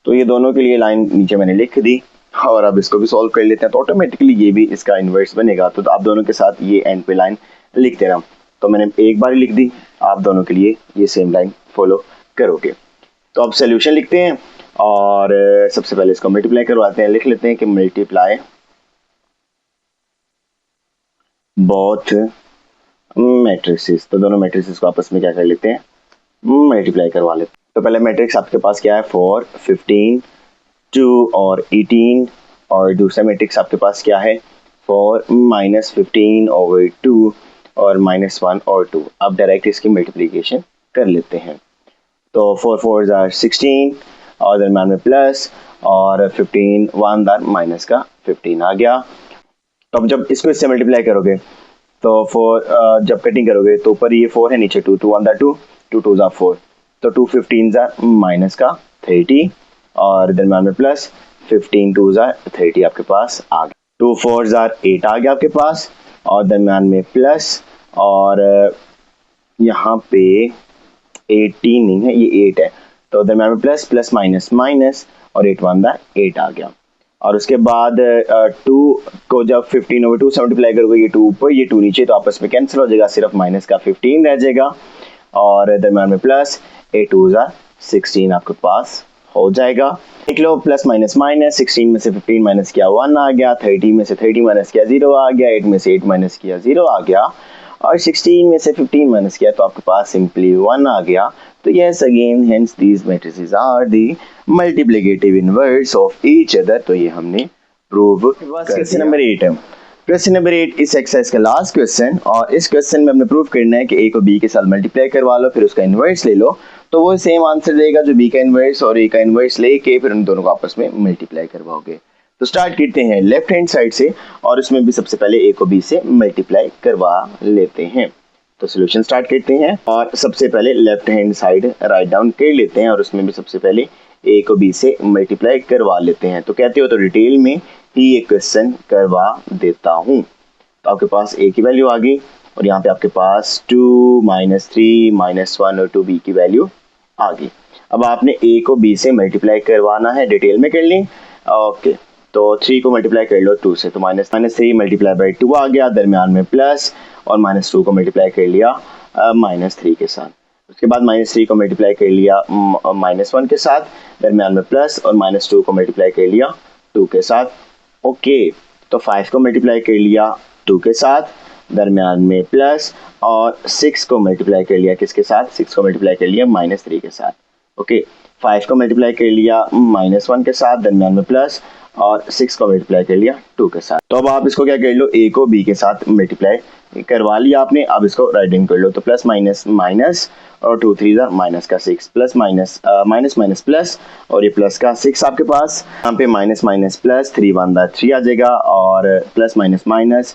तो ये दोनों के लिए लाइन नीचे मैंने लिख दी और अब इसको भी सॉल्व कर लेते हैं तो ऑटोमेटिकली ये भी इसका इन्वर्स बनेगा। तो आप दोनों के साथ ये एंड पे लाइन लिखते रहो। तो मैंने एक बार लिख दी, आप दोनों के लिए ये सेम लाइन फॉलो करोगे। तो अब सोल्यूशन लिखते हैं और सबसे पहले इसको मल्टीप्लाई करवाते हैं। लिख लेते हैं कि मल्टीप्लाई बोथ मैट्रिसेस। तो दोनों मैट्रिसेस को आपस में क्या कर लेते हैं? मल्टीप्लाई करवा लेते हैं। तो पहले मैट्रिक्स आपके पास क्या है? 4 15 2 और 18 और दूसरा मैट्रिक्स आपके पास क्या है? 4 -15 over 2 और -1 और 2। अब डायरेक्ट इसकी मल्टीप्लिकेशन कर लेते हैं। तो 4 4 16 और दरम्यान में प्लस और 15 1 माइनस का 15 आ गया। तो अब जब इसको इससे मल्टीप्लाई करोगे तो 4 जब कटिंग करोगे तो ऊपर ये 4 है, नीचे 2 2 1 2 2 2 4। तो 2 15 माइनस का 30 और दरम्यान में प्लस 15 2 30 आपके पास आ गया। 2 4 8 आ गया आपके पास और दरम्यान में प्लस और यहाँ पे 18 नहीं है, ये 8 है। तो दरम्यान में प्लस प्लस माइनस माइनस और 8 1 8 आ गया। और उसके बाद 2 को जब 15 over 2 से मल्टीप्लाई करोगे, ये 2 ऊपर ये 2 नीचे, तो आपस में कैंसिल हो जाएगा, सिर्फ माइनस का 15 रह जाएगा और दरम्यान में प्लस 8 2 16 आपके पास हो जाएगा। देख लो प्लस माइनस माइनस, 16 में से 15 माइनस किया 1 आ गया, 30 में से 30 माइनस किया 0 आ गया, 8 में से 8 माइनस किया 0 आ गया, और 16 में से 15 माइनस किया तो आपके पास सिंपली 1 आ गया। तो yes again hence these matrices are the multiplicative inverse of each other. तो ये हमने प्रूव कर दिया। क्वेश्चन नंबर 8 है। क्वेश्चन नंबर 8 इस एक्सरसाइज का लास्ट क्वेश्चन, और इस क्वेश्चन में हमने प्रूव करना है कि ए को बी के साथ मल्टीप्लाई करवा लो, फिर उसका इनवर्स ले लो, तो वो सेम आंसर देगा जो बी का इनवर्स और ए का इनवर्स लेके फिर उन दोनों को आपस में मल्टीप्लाई करवाओगे। तो स्टार्ट करते हैं लेफ्ट हैंड साइड से, और उसमें भी सबसे पहले ए को बी से मल्टीप्लाई करवा लेते हैं। तो सोल्यूशन स्टार्ट करते हैं, और सबसे पहले left hand side write down कर लेते हैं, और उसमें भी सबसे पहले ए को बी से मल्टीप्लाई करवा लेते हैं। तो कहते हो तो डिटेल में ही ये क्वेश्चन करवा देता हूँ। तो आपके पास ए की वैल्यू आ गई, और यहाँ पे आपके पास 2 -3 -1 और 2b की वैल्यू आ गई। अब आपने ए को बी से मल्टीप्लाई करवाना है, डिटेल में कर लें। ओके, तो 3 को मल्टीप्लाई कर लो 2 से, तो -3 मल्टीप्लाई बाई 2 आ गया, दरमियान में प्लस, और -2 को मल्टीप्लाई कर लिया -3 के साथ। उसके बाद -3 को मल्टीप्लाई कर लिया -1 के साथ, दरमियान में प्लस, और -2 को मल्टीप्लाई कर लिया 2 के साथ। ओके, तो 5 को मल्टीप्लाई कर लिया 2 के साथ, दरमियान में प्लस, और 6 को मल्टीप्लाई कर लिया किसके साथ, 6 को मल्टीप्लाई कर लिया -3 के साथ। ओके, 5 को मल्टीप्लाई कर लिया -1 के साथ, दरमियान में प्लस, और 6 को मल्टीप्लाई कर लिया 2 के साथ। तो अब आप इसको क्या कर लो, ए को बी के साथ मल्टीप्लाई करवा लिया आपने, अब इसको राइटिंग कर लो। तो प्लस माइनस माइनस, और 2 3 माइनस का 6, plus minus minus minus plus, और ये प्लस का 6 आपके पास, यहाँ पे माइनस माइनस प्लस, 3 1 3 आ जाएगा, और प्लस माइनस माइनस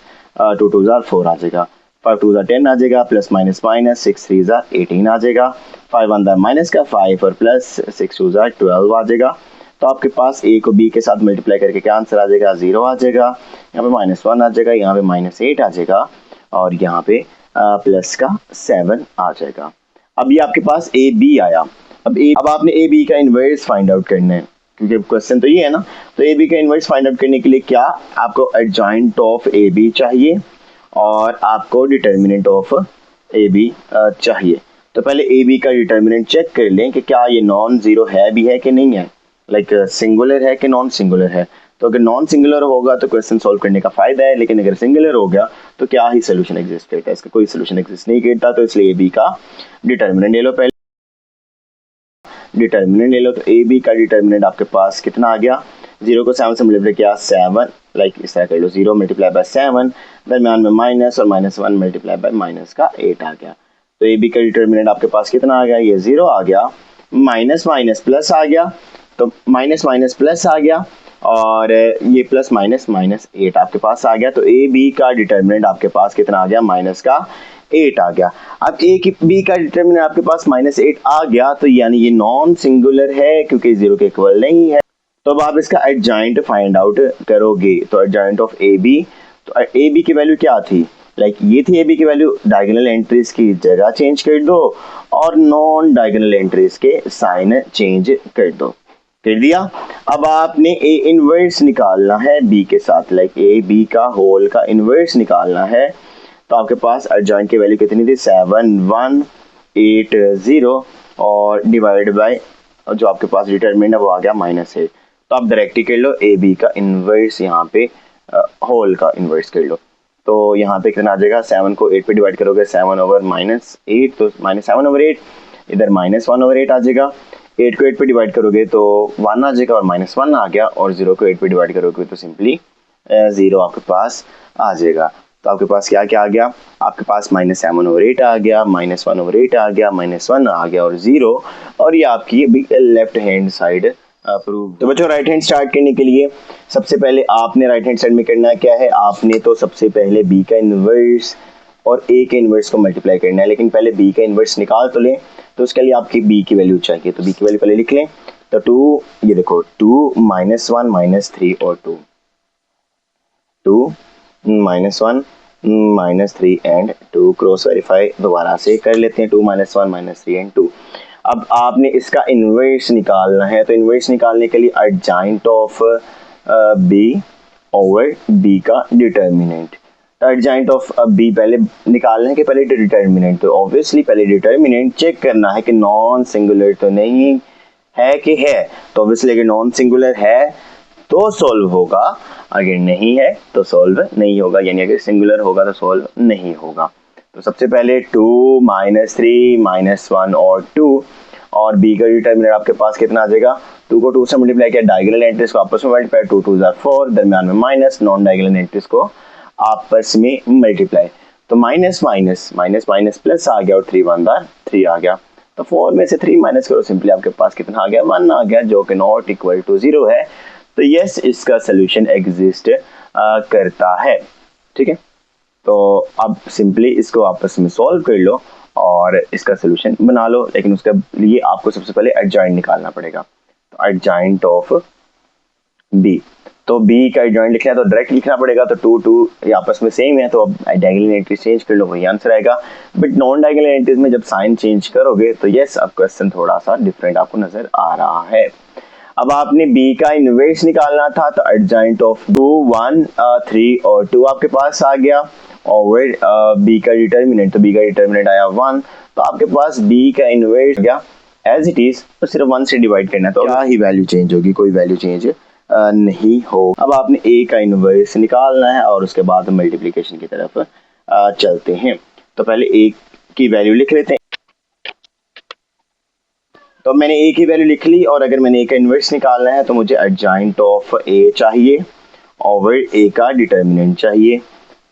2 2 4 आ जाएगा, 5 2 10 आ जाएगा, प्लस माइनस माइनस 6 3 18 आ जाएगा, 5 1 माइनस का 5, और प्लस 6 2 12 आ जाएगा। तो आपके पास ए को बी के साथ मल्टीप्लाई करके क्या आंसर आ जाएगा, 0 आ जाएगा, यहाँ पे -1 आ जाएगा, यहाँ पे -8 आ जाएगा, और यहाँ पे प्लस का 7 आ जाएगा। अब ये आपके पास ए बी आया। अब आपने ए बी का इनवर्स फाइंड आउट करना है, क्योंकि क्वेश्चन तो ये है ना। तो ए बी का इनवर्स फाइंड आउट करने के लिए क्या आपको एडजॉइंट ऑफ ए बी चाहिए, और आपको डिटर्मिनेंट ऑफ ए बी चाहिए। तो पहले ए बी का डिटर्मिनेंट चेक कर लें कि क्या ये नॉन जीरो है भी है कि नहीं है, लाइक सिंगुलर है कि नॉन सिंगुलर है। तो अगर नॉन सिंगुलर होगा तो क्वेश्चन सॉल्व करने का फायदा है, लेकिन अगर सिंगुलर हो गया तो क्या ही सोल्यूशन एग्जिस्ट करता है, इसका कोई सोल्यूशन एग्जिस्ट नहीं करता। तो इसलिए ए बी का डिटर्मिनेंट ले लो, पहले डिटर्मिनेंट ले लो। तो ए बी का डिटर्मिनेंट आपके पास कितना आ गया, 0 को 7 से मल्टीप्लाई किया 7, लाइक इस तरह कर लो, 0 मल्टीप्लाई बाय 7, दरमियान में माइनस, और -1 मल्टीप्लाई बाय माइनस का 8 आ गया। तो ए बी का डिटर्मिनेंट आपके पास कितना आ गया, ये 0 आ गया, माइनस माइनस प्लस आ गया, तो माइनस माइनस प्लस आ गया, और ये प्लस माइनस -8 आपके पास आ गया। तो ए बी का डिटर्मिनेंट आपके पास कितना आ गया, माइनस का 8 आ गया। अब ए की बी का डिटर्मिनेंट आपके पास -8 आ गया, तो यानी ये नॉन सिंगुलर है, क्योंकि 0 के इक्वल नहीं है। तो अब आप इसका एडजॉइंट फाइंड आउट करोगे। तो एडजॉइंट ऑफ ए बी, तो ए बी की वैल्यू क्या थी, लाइक ये थी ए बी की वैल्यू, डायगोनल एंट्रीज की जगह चेंज कर दो, और नॉन डायगोनल एंट्रीज के साइन चेंज कर दो, कर दिया। अब आपने ए इनवर्स निकालना है बी के साथ, लाइक ए बी का होल का इनवर्स निकालना है। तो आपके पास एडजॉइंट की वैल्यू कितनी थी, 7 1 8 0, और डिवाइड बाय जो आपके पास डिटरमिनेंट है वो आ गया -8। तो आप डायरेक्ट ही कर लो, ए बी का इनवर्स यहाँ पे होल का इनवर्स कर लो। तो यहाँ पे कितना आ जाएगा, 7 को 8 पे डिवाइड करोगे, 7 ओवर -8, तो -7/8, इधर -1/8 आ जाएगा। 8 को 8 पे डिवाइड करोगे तो 1 आ जाएगा, और -1 आ गया, और 0 को 8 पे डिवाइड करोगे तो सिंपली 0 आपके पास आ जाएगा। तो आपके पास क्या क्या आ गया, आपके पास -7/8 आ गया, -1/8 आ गया, -1 आ गया, और 0, और ये आपकी लेफ्ट हैंड साइड प्रूव। तो बच्चों राइट हैंड स्टार्ट करने के लिए सबसे पहले आपने राइट हैंड साइड में करना क्या है, आपने तो सबसे पहले बी का इनवर्स और ए के इनवर्स को मल्टीप्लाई करना है, लेकिन पहले बी का इनवर्स निकाल तो लें। तो उसके लिए आपकी बी की वैल्यू चाहिए, तो बी की वैल्यू पहले लिख लें। तो 2, ये देखो 2 -1 -3 और 2 -1 -3 एंड 2, क्रॉस वेरीफाई दोबारा से कर लेते हैं, 2 -1 -3 एंड 2। अब आपने इसका इनवर्स निकालना है, तो इनवर्स निकालने के लिए adjoint of B over B का डिटर्मिनेंट। एडजॉइंट ऑफ बी पहले निकालने के पहले डिटर्मिनेंट, तो ऑब्वियसली पहले डिटर्मिनेंट चेक करना है कि नॉन सिंगुलर तो नहीं है कि है, तो ऑब्वियसली अगर नॉन सिंगुलर है तो सॉल्व होगा, अगर नहीं है तो सॉल्व नहीं होगा, यानी अगर सिंगुलर होगा तो सॉल्व नहीं होगा। तो सबसे पहले 2 -3 -1 और 2, और बी का डिटरमिनेंट आपके पास कितना आ जाएगा, 2 को 2 से मल्टीप्लाई किया, डायगोनल एंट्रीज को आपस में मल्टीप्लाई, 2 2 4, दरमियान में माइनस, नॉन डायगोनल एंट्रीज को आपस में मल्टीप्लाई, तो minus minus minus minus plus आ गया और 3 1 3 आ गया। तो 4 में से 3 माइनस करो, सिंपली आपके पास कितना आ गया, 1 आ गया, जो कि नॉट इक्वल टू 0 है। तो यस, इसका सोल्यूशन एग्जिस्ट करता है। ठीक है, तो अब सिंपली इसको आपस में सॉल्व कर लो और इसका सोल्यूशन बना लो, लेकिन उसके लिए आपको सबसे पहले एडजॉइंट निकालना पड़ेगा। तो एडजॉइंट ऑफ बी, तो बी का एडजॉइंट लिखना है तो डायरेक्ट लिखना पड़ेगा, तो 2 2 ये आपस में सेम है, तो अब डायगोनल एंट्री चेंज कर लो, वही आंसर आएगा। बट नॉन डायगोनल एंट्रीज में जब साइन चेंज करोगे तो यस, अब क्वेश्चन थोड़ा सा डिफरेंट आपको नजर आ रहा है। अब आपने b का इनवर्स निकालना था, तो एडजॉइंट ऑफ 2 1 3 और 2 आपके पास आ गया, और b का डिटरमिनेंट, तो b का डिटरमिनेंट आया 1, तो आपके पास b का इनवर्स आ गया एज इट इज, तो सिर्फ 1 से डिवाइड करना है, तो क्या ही वैल्यू चेंज होगी, कोई वैल्यू चेंज नहीं हो। अब आपने a का इनवर्स निकालना है और उसके बाद मल्टीप्लिकेशन की तरफ चलते हैं। तो पहले a की वैल्यू लिख लेते हैं, तो मैंने a की वैल्यू लिख ली, और अगर मैंने a का इनवर्स निकालना है तो मुझे एडजॉइंट ऑफ a चाहिए और a का डिटरमिनेंट चाहिए।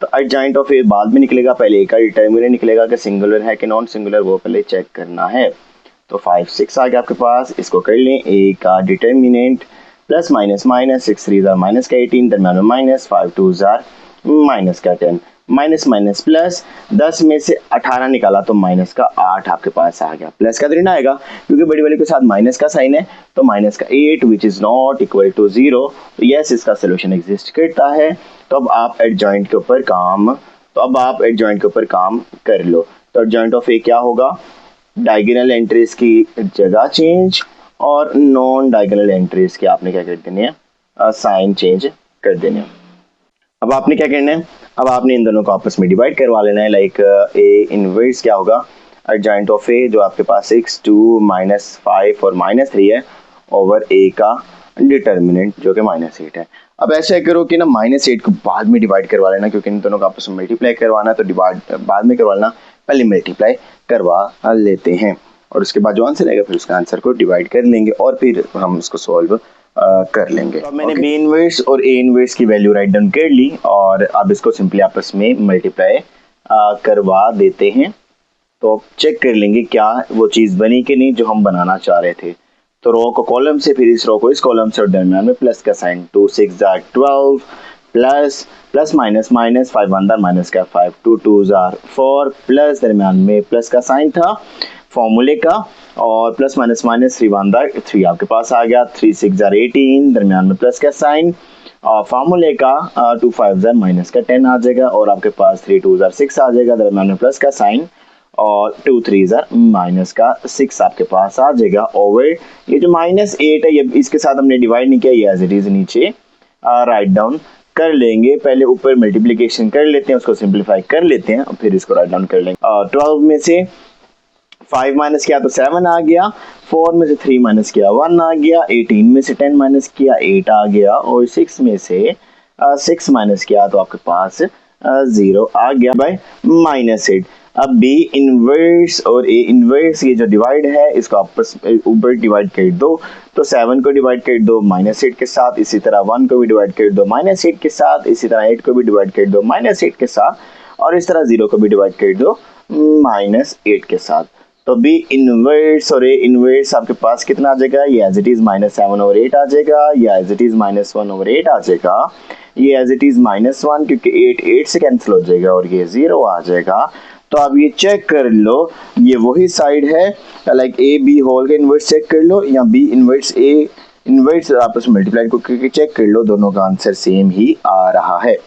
तो एडजॉइंट ऑफ a बाद में निकलेगा, पहले a का डिटरमिनेंट निकलेगा कि सिंगुलर है कि नॉन सिंगुलर, वो पहले चेक करना है। तो 5 6 आ गया आपके पास, इसको कर लें, a का determinant plus minus minus, 6 3 minus का 18, दरम्यान में माइनस, 5 2 माइनस का 10, माइनस माइनस प्लस, 10 में से 18 निकाला तो माइनस का 8 आपके पास आ गया, प्लस का तो नहीं आएगा क्योंकि बड़ी वाले के साथ माइनस का साइन है, तो माइनस का 8 which is not equal to 0। तो यस, इसका सोल्यूशन एग्जिस्ट करता है। तो अब आप एडजॉइंट के ऊपर काम कर लो। तो एडजॉइंट ऑफ ए क्या होगा, डायगोनल एंट्रीज की जगह चेंज और नॉन डायगोनल एंट्रीज के आपने क्या कर देने हैं, साइन चेंज कर देने हैं। अब आपने क्या करना है, अब आपने इन दोनों को आपस में डिवाइड करवा लेना है, लाइक ए इनवर्स क्या होगा, एडजॉइंट ऑफ ए जो आपके पास 6 2 -5 और -3 है, ओवर ए का डिटरमिनेंट जो कि -8 है। अब ऐसा करो कि ना -8 को बाद में डिवाइड करवा लेना, क्योंकि इन दोनों को आपस में मल्टीप्लाई करवाना है, तो डिवाइड बाद में करवाना, पहले मल्टीप्लाई करवा लेते हैं और उसके बाद जो आंसर आएगा फिर उसका आंसर को डिवाइड कर लेंगे और फिर हम उसको सॉल्व कर लेंगे। तो मैंने बी इनवर्स और ए इनवर्स की वैल्यू राइट डाउन कर ली और अब इसको सिंपली आपस में मल्टीप्लाई करवा देते हैं, तो चेक कर लेंगे क्या वो चीज़ बनी कि नहीं जो हम बनाना चाह रहे थे। तो रो को कॉलम से, फिर इस रो को इस कॉलम से, और दरम्यान में प्लस का sign, 2 6 12 plus plus minus minus, 5 1 minus का 5, 2 2 4 प्लस दरम्यान में प्लस का साइन था फॉर्मूले का, और प्लस माइनस माइनस, 3 1 3 आपके पास आ गया, 3 6 18 दरम्यान में प्लस का साइन और फार्मूले का, 2 5 माइनस का 10 आ जाएगा, और आपके पास 3 2 6 आ जाएगा, दरम्यान में प्लस का साइन, और 2 3 माइनस का 6 आपके पास आ जाएगा। ओवर ये जो -8 है, ये इसके साथ हमने डिवाइड नहीं किया, ये एज इट इज नीचे राइट डाउन कर लेंगे। पहले ऊपर मल्टीप्लिकेशन कर लेते हैं, उसको सिंपलीफाई कर लेते हैं और फिर इसको राइट डाउन कर लेंगे। 12 में से 5 माइनस किया तो 7 आ गया, 4 में से 3 माइनस किया 1 आ गया, 18 में से 10 माइनस किया 8 आ गया, और 6 में से 6 माइनस किया तो आपके पास 0 आ गया बाय -8। अब बी इनवर्स और ए इनवर्स ये जो डिवाइड है इसको आपस ऊपर डिवाइड कर दो, तो 7 को डिवाइड कर दो -8 के साथ, इसी तरह 1 को भी डिवाइड कर दो -8 के साथ, इसी तरह 8 को भी डिवाइड कर दो -8 के साथ, और इस तरह 0 को भी डिवाइड कर दो -8 के साथ। तो बी इनवर्स और ए इनवर्स आपके पास कितना आ जाएगा, ये एज इट इज -7/8 आ जाएगा, ये एज इट इज -1/8 आ जाएगा, ये एज इट इज -1 क्योंकि 8 8 से कैंसिल हो जाएगा, और ये 0 आ जाएगा। तो आप ये चेक कर लो, ये वही साइड है, लाइक ए बी होल का इनवर्स चेक कर लो, या बी इनवर्स ए इनवर्स आपस में मल्टीप्लाई करके चेक कर लो, दोनों का आंसर सेम ही आ रहा है।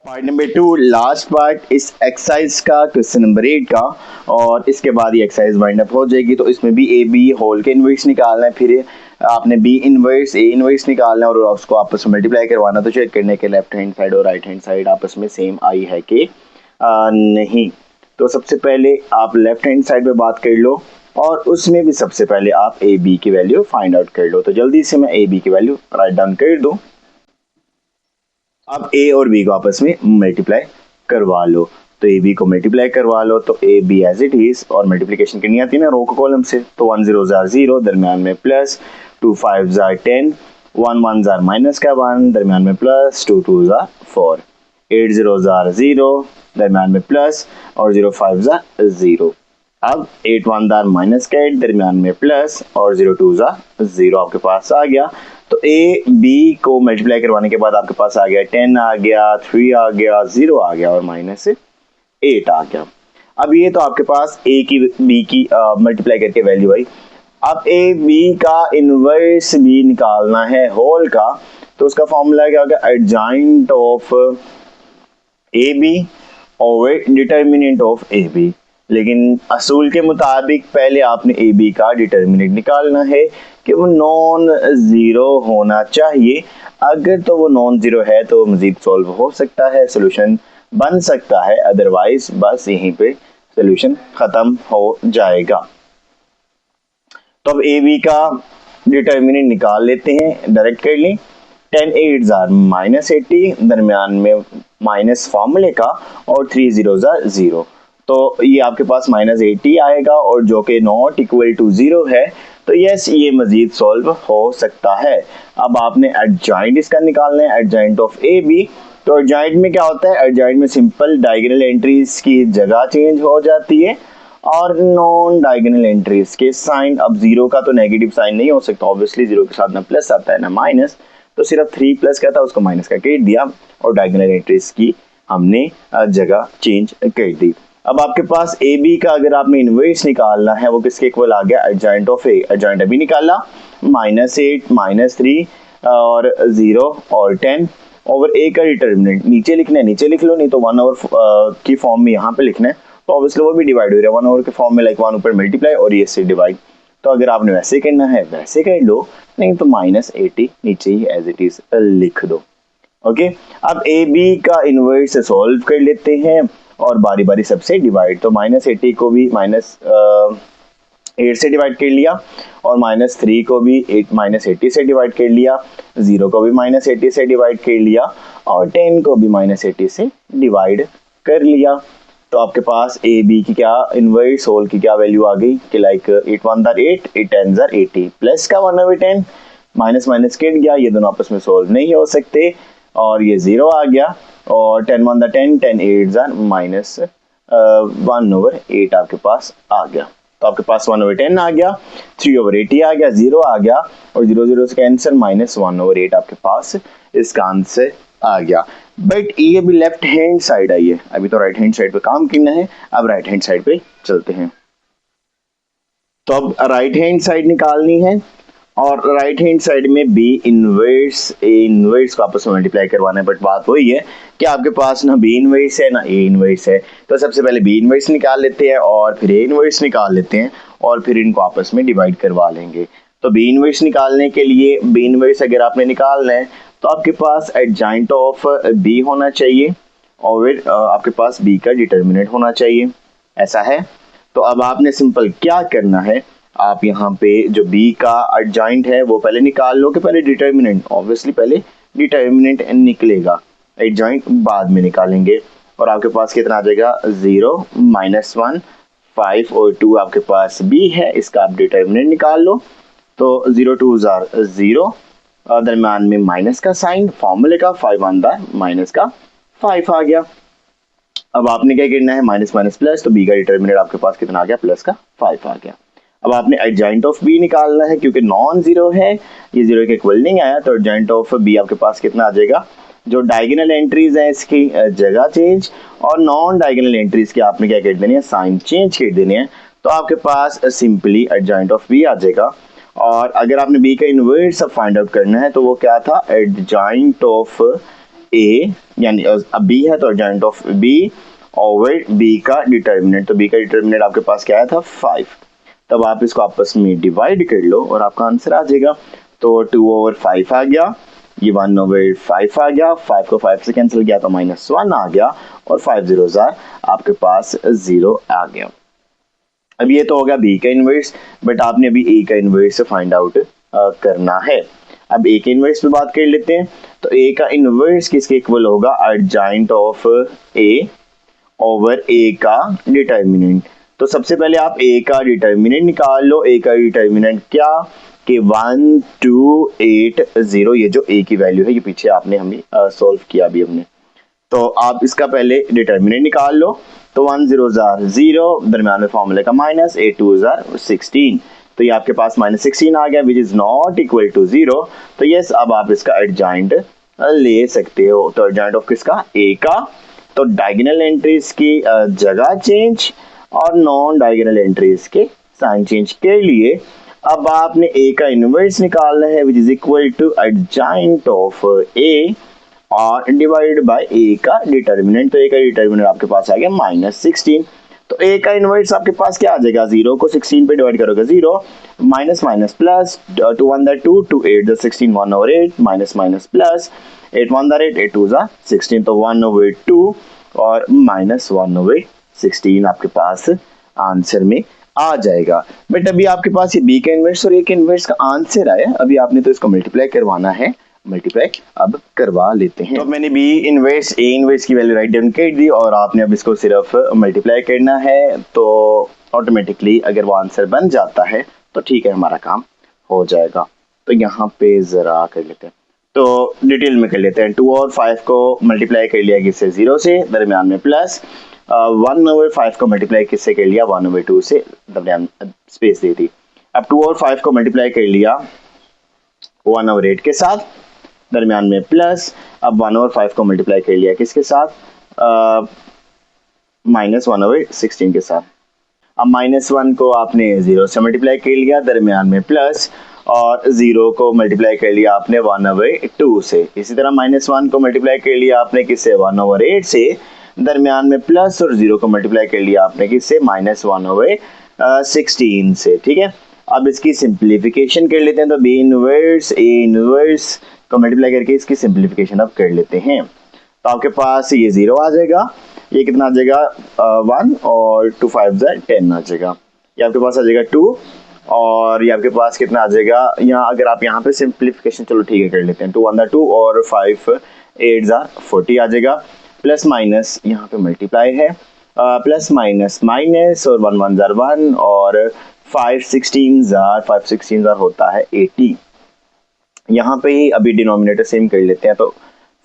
पार्ट नंबर 2 लास्ट पार्ट इस एक्सरसाइज का, क्वेश्चन नंबर 8 का, और इसके बाद ये एक्सरसाइज वाइंड अप हो जाएगी। तो इसमें भी ए बी होल के इनवर्स निकालना है, फिर आपने बी इनवर्स ए इनवर्स निकालना है और उसको आपस में मल्टीप्लाई करवाना। तो चेक करने के लेफ्ट हैंड साइड और राइट हैंड साइड आपस में सेम आई है कि नहीं। तो सबसे पहले आप लेफ्ट हैंड साइड पे बात कर लो, और उसमें भी सबसे पहले आप ए बी की वैल्यू फाइंड आउट कर लो। तो जल्दी से मैं ए बी की वैल्यू राइट डाउन कर दूं। अब ए और बी को आपस में मल्टीप्लाई करवा लो। तो ए बी को मल्टीप्लाई करवा लो, तो A B as it is, और मल्टीप्लिकेशन करनी आती है ना रो को कॉलम से, तो 1 0 जार 0, दरमियान में प्लस, 2 5 जार 10, 1 1 जार माइनस का 1, दरमियान में प्लस, 2 2 जार 4, 8 0 जार 0, दरमियान में प्लस, और 0 5 जार 0। अब 8 1 दार माइनस का 8, दरमियान में प्लस, और 0 2 जार 0 आपके पास आ गया। तो ए बी को मल्टीप्लाई करवाने के बाद आपके पास आ गया 10 आ गया, 3 आ गया, 0 आ गया और माइनस 8 आ गया। अब ये तो आपके पास ए की बी की मल्टीप्लाई करके वैल्यू आई। अब ए बी का इनवर्स भी निकालना है होल का, तो उसका फॉर्मूला क्या होगा, adjoint of A B over determinant of A B. लेकिन असूल के मुताबिक पहले आपने ए बी का डिटर्मिनेंट निकालना है कि वो नॉन जीरो होना चाहिए। अगर तो वो नॉन जीरो है तो मजीद सॉल्व हो सकता है, सोल्यूशन बन सकता है, अदरवाइज बस यहीं पे सोल्यूशन खत्म हो जाएगा। तो अब ए बी का डिटर्मिनेंट निकाल लेते हैं, डायरेक्ट कर लें। 10 8 जार माइनस 80, दरमियान में माइनस फॉर्मूले का, और 3 0 जार 0, तो ये आपके पास माइनस 80 आएगा, और जो कि नॉट इक्वल टू 0 है। तो यस, ये मजीद सॉल्व हो सकता है। अब आपने एडजॉइंट इसका निकालना है, एडजॉइंट ऑफ ए बी। तो एडजॉइंट में क्या होता है, एडजॉइंट में सिंपल डायगोनल एंट्रीज की जगह चेंज हो जाती है, और नॉन डायगोनल एंट्रीज के साइन। अब जीरो का तो नेगेटिव साइन नहीं हो सकता, ऑब्वियसली जीरो के साथ ना प्लस आता है ना माइनस, तो सिर्फ 3 प्लस का था, उसको माइनस का कर दिया, और डायगोनल एंट्रीज की हमने जगह चेंज कर दी। अब आपके पास ए बी का अगर आपने इनवर्स निकालना है, वो किसके इक्वल आ गया, एडजॉइंट ऑफ ए। एडजॉइंट अभी निकाला, -8 -3 और 0 और 10 ओवर ए का डिटर्मिनेंट नीचे लिखना है, नीचे लिख लो, नहीं तो 1 ओवर की फॉर्म में यहाँ पे लिखना है, तो ऑब्वियसली वो भी डिवाइड हो रहा है 1 ओवर के फॉर्म में, लाइक 1 ऊपर मल्टीप्लाई और ये से डिवाइड। तो अगर आपने वैसे करना है वैसे कर लो, नहीं तो -80 नीचे ही एज इट इज लिख दो। ओके, अब ए बी का इनवर्स सॉल्व कर लेते हैं और बारी बारी सबसे डिवाइड। तो -80 को भी -8 से डिवाइड कर लिया, और -3 को भी -80 से डिवाइड कर लिया, 0 को भी -80 से डिवाइड कर लिया, और 10 को भी -80 से डिवाइड कर लिया। तो आपके पास ए बी की क्या इनवर्स होल की क्या वैल्यू आ गई कि लाइक 8 1 जार 8, 8 10 जार 80, प्लस का 1/10, माइनस माइनस कट गया, ये दोनों आपस में सोल्व नहीं हो सकते, और ये 0 आ गया, और 10 1 10, 10 8 जार माइनस 1/8 आपके पास आ गया। तो आपके पास 1/10 आ गया, 3/80 आ गया, 0 आ गया, और 0 0 से कैंसिल, -1/8 आपके पास इसका आंसर आ गया। बट ये भी लेफ्ट हैंड साइड आई है, अभी तो राइट हैंड साइड पे काम करना है। अब राइट हैंड साइड पे चलते हैं। तो अब राइट हैंड साइड निकालनी है, और राइट हैंड साइड में बी इनवर्स ए इनवर्स को आपस में मल्टीप्लाई करवाना है। बट बात वही है कि आपके पास ना बी इनवर्स है ना ए इनवर्स है, तो सबसे पहले बी इनवर्स निकाल लेते हैं, और फिर ए इनवर्स निकाल लेते हैं, और फिर इनको आपस में डिवाइड करवा लेंगे। तो बी इनवर्स निकालने के लिए, बी इनवर्स अगर आपने निकालना है तो आपके पास एडजॉइंट ऑफ बी होना चाहिए, और आपके पास बी का डिटर्मिनेंट होना चाहिए, ऐसा है। तो अब आपने सिंपल क्या करना है, आप यहाँ पे जो बी का एडजॉइंट है वो पहले निकाल लो, कि पहले डिटर्मिनेंट, ऑब्वियसली पहले डिटर्मिनेंट निकलेगा, एडजॉइंट बाद में निकालेंगे। और आपके पास कितना आ जाएगा, 0 -1 5 और 2 आपके पास बी है, इसका आप डिटर्मिनेंट निकाल लो। तो 0 2 जार 0, दरम्यान में माइनस का साइन फॉर्मूले का, 5 1 दार माइनस का 5 आ गया। अब आपने क्या करना है, माइनस माइनस प्लस, तो बी का डिटर्मिनेंट आपके पास कितना आ गया, प्लस का 5 आ गया। अब आपने एडजॉइंट ऑफ बी निकालना है, क्योंकि नॉन जीरो है, ये जीरो के इक्वल नहीं आया, तो एडजॉइंट ऑफ बी आपके पास कितना आ जाएगा, जो डायगोनल एंट्रीज है इसकी जगह चेंज, और नॉन डायगोनल एंट्रीज की आपने क्या कर देनी है, साइन चेंज कर देनी है। तो आपके पास सिंपली एडजॉइंट ऑफ बी आ जाएगा। और अगर आपने बी का इनवर्स अब फाइंड आउट करना है, तो वो क्या था, एडजॉइंट ऑफ ए, यानी अब बी है तो adjoint of B over B का डिटर्मिनेंट। तो बी का डिटर्मिनेंट आपके पास क्या आया था, 5। तब आप इसको आपस में डिवाइड कर लो और आपका आंसर आ जाएगा। तो 2/5 आ गया, ये 1/5 आ गया, 5 को 5 से कैंसिल किया तो -1 आ गया, और 5 0 आपके पास 0 आ गया। अब ये तो होगा बी का इनवर्स, बट आपने अभी ए का इनवर्स फाइंड आउट करना है। अब ए के इनवर्स पे बात कर लेते हैं। तो ए का इनवर्स किसके इक्वल होगा, adjoint of A over A का डिटर्मिनेंट। तो सबसे पहले आप ए का डिटर्मिनेंट निकाल लो। ए का डिटर्मिनेंट क्या कि 1 2 8 0, ये जो ए की वैल्यू है ये पीछे आपने हमें सॉल्व किया अभी हमने। तो आप इसका पहले डिटर्मिनेंट निकाल लो। तो 1 0 0, दरम्यान में फॉर्मूले का माइनस, 8 2 16, तो ये आपके पास -16 आ गया which is not equal to 0। तो यस, अब आप इसका एडजॉइंट ले सकते हो। तो एडजॉइंट ऑफ किसका, ए का। तो डायगोनल एंट्रीज की जगह चेंज और नॉन डायगोनल एंट्रीज के साइन चेंज के लिए अब आपने ए का इनवर्स निकालना है which is equal to adjoint of A और डिवाइडेड बाय ए का डिटर्मिनेंट। तो ए का डिटर्मिनेंट आपके पास आ गया -16। तो ए का इनवर्स आपके पास क्या आ जाएगा, 0 को 16 पे डिवाइड करोगे 0, minus minus plus, 2 1 2, 2 8 16, 1 over 8, minus minus plus, 8 1 8, 8 2 16, तो 1 over 2 और माइनस 1 over 16 आपके पास आंसर में आ जाएगा। बट अभी आपके पास ये बी का इनवर्स और ए का इनवर्स का आंसर आया, अभी आपने तो इसको मल्टीप्लाई करवाना है। मल्टीप्लाई अब करवा लेते हैं। तो मैंने बी इनवर्स ए इनवर्स की वैल्यू राइट डाउन कर दी और आपने अब इसको सिर्फ मल्टीप्लाई करना है। तो ऑटोमेटिकली अगर वो आंसर बन जाता है तो ठीक है, हमारा काम हो जाएगा। तो यहाँ पे जरा कर लेते हैं, तो डिटेल में कर लेते हैं। 2 और 5 को मल्टीप्लाई कर लिया किससे, 0 से, दरमियान में प्लस। 1 over 5 को मल्टीप्लाई किससे कर लिया, 1 over 2 से, दरमियान स्पेस दे दी। अब 2 और 5 को मल्टीप्लाई कर लिया 1 over 8 के साथ, दरमियान में प्लस। अब 1 over 5 को मल्टीप्लाई कर लिया किसके साथ, -1 over 16 के साथ। अब -1 को आपने 0 से मल्टीप्लाई कर लिया, दरमियान में प्लस, और 0 को मल्टीप्लाई कर लिया आपने 1 over 2 से। इसी तरह -1 को मल्टीप्लाई कर लिया आपने किससे, 1 over 8 से, दरमियान में प्लस, और 0 को मल्टीप्लाई कर लिया आपने किससे, -1 over 16 से। ठीक है, अब इसकी सिंप्लीफिकेशन कर लेते हैं। तो बी इनवर्स ए इनवर्स को मल्टीप्लाई करके इसकी सिंप्लीफिकेशन अब कर लेते हैं। तो आपके पास ये 0 आ जाएगा, ये कितना आ जाएगा 1, और 2 5 10 आ जाएगा। ये आपके पास आ जाएगा 2, और ये आपके पास कितना आ जाएगा, यहाँ अगर आप यहाँ पे सिंप्लीफिकेशन चलो ठीक है कर लेते हैं, 2 1 2 और 5 8 40 आ जाएगा। प्लस माइनस यहाँ पे मल्टीप्लाई है, प्लस माइनस माइनस, और 1 1 1, और 5 16 होता है 80। यहाँ पे ही अभी डिनोमिनेटर सेम कर लेते हैं। तो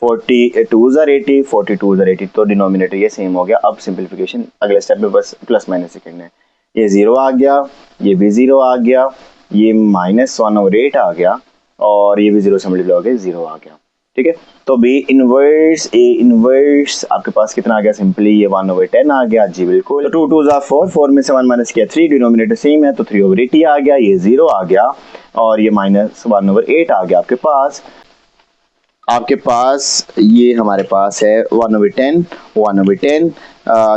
42 80, 42 80, तो डिनोमिनेटर ये सेम हो गया। अब सिंपलीफिकेशन अगले स्टेप में बस प्लस माइनस से करना है। ये 0 आ गया, ये भी 0 आ गया, ये -1 over 8 आ गया, और ये भी 0 से मल्टीप्लाई हो गया, 0 आ गया। ठीक है, तो बी इनवर्स ए इनवर्स आपके पास कितना आ गया, सिंपली ये 1 over 10 आ गया। जी बिल्कुल। तो 2 2 4, 4 में से 1 माइनस किया 3, डिनोमिनेटर सेम है, तो 3 over 80 आ गया, ये 0 आ गया, और ये -1 over 8 आ गया। आपके पास ये हमारे पास है 1 over 10, 1 over 10,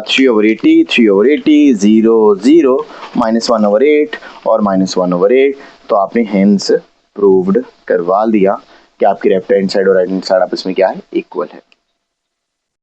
3 over 80, 3 over 80, 0 0, -1 over 8 और -1 over 8। तो आपने हेंस प्रूव्ड करवा लिया कि आपकी लेफ्ट हैंड साइड और राइट हैंड साइड आपस में क्या है, इक्वल है।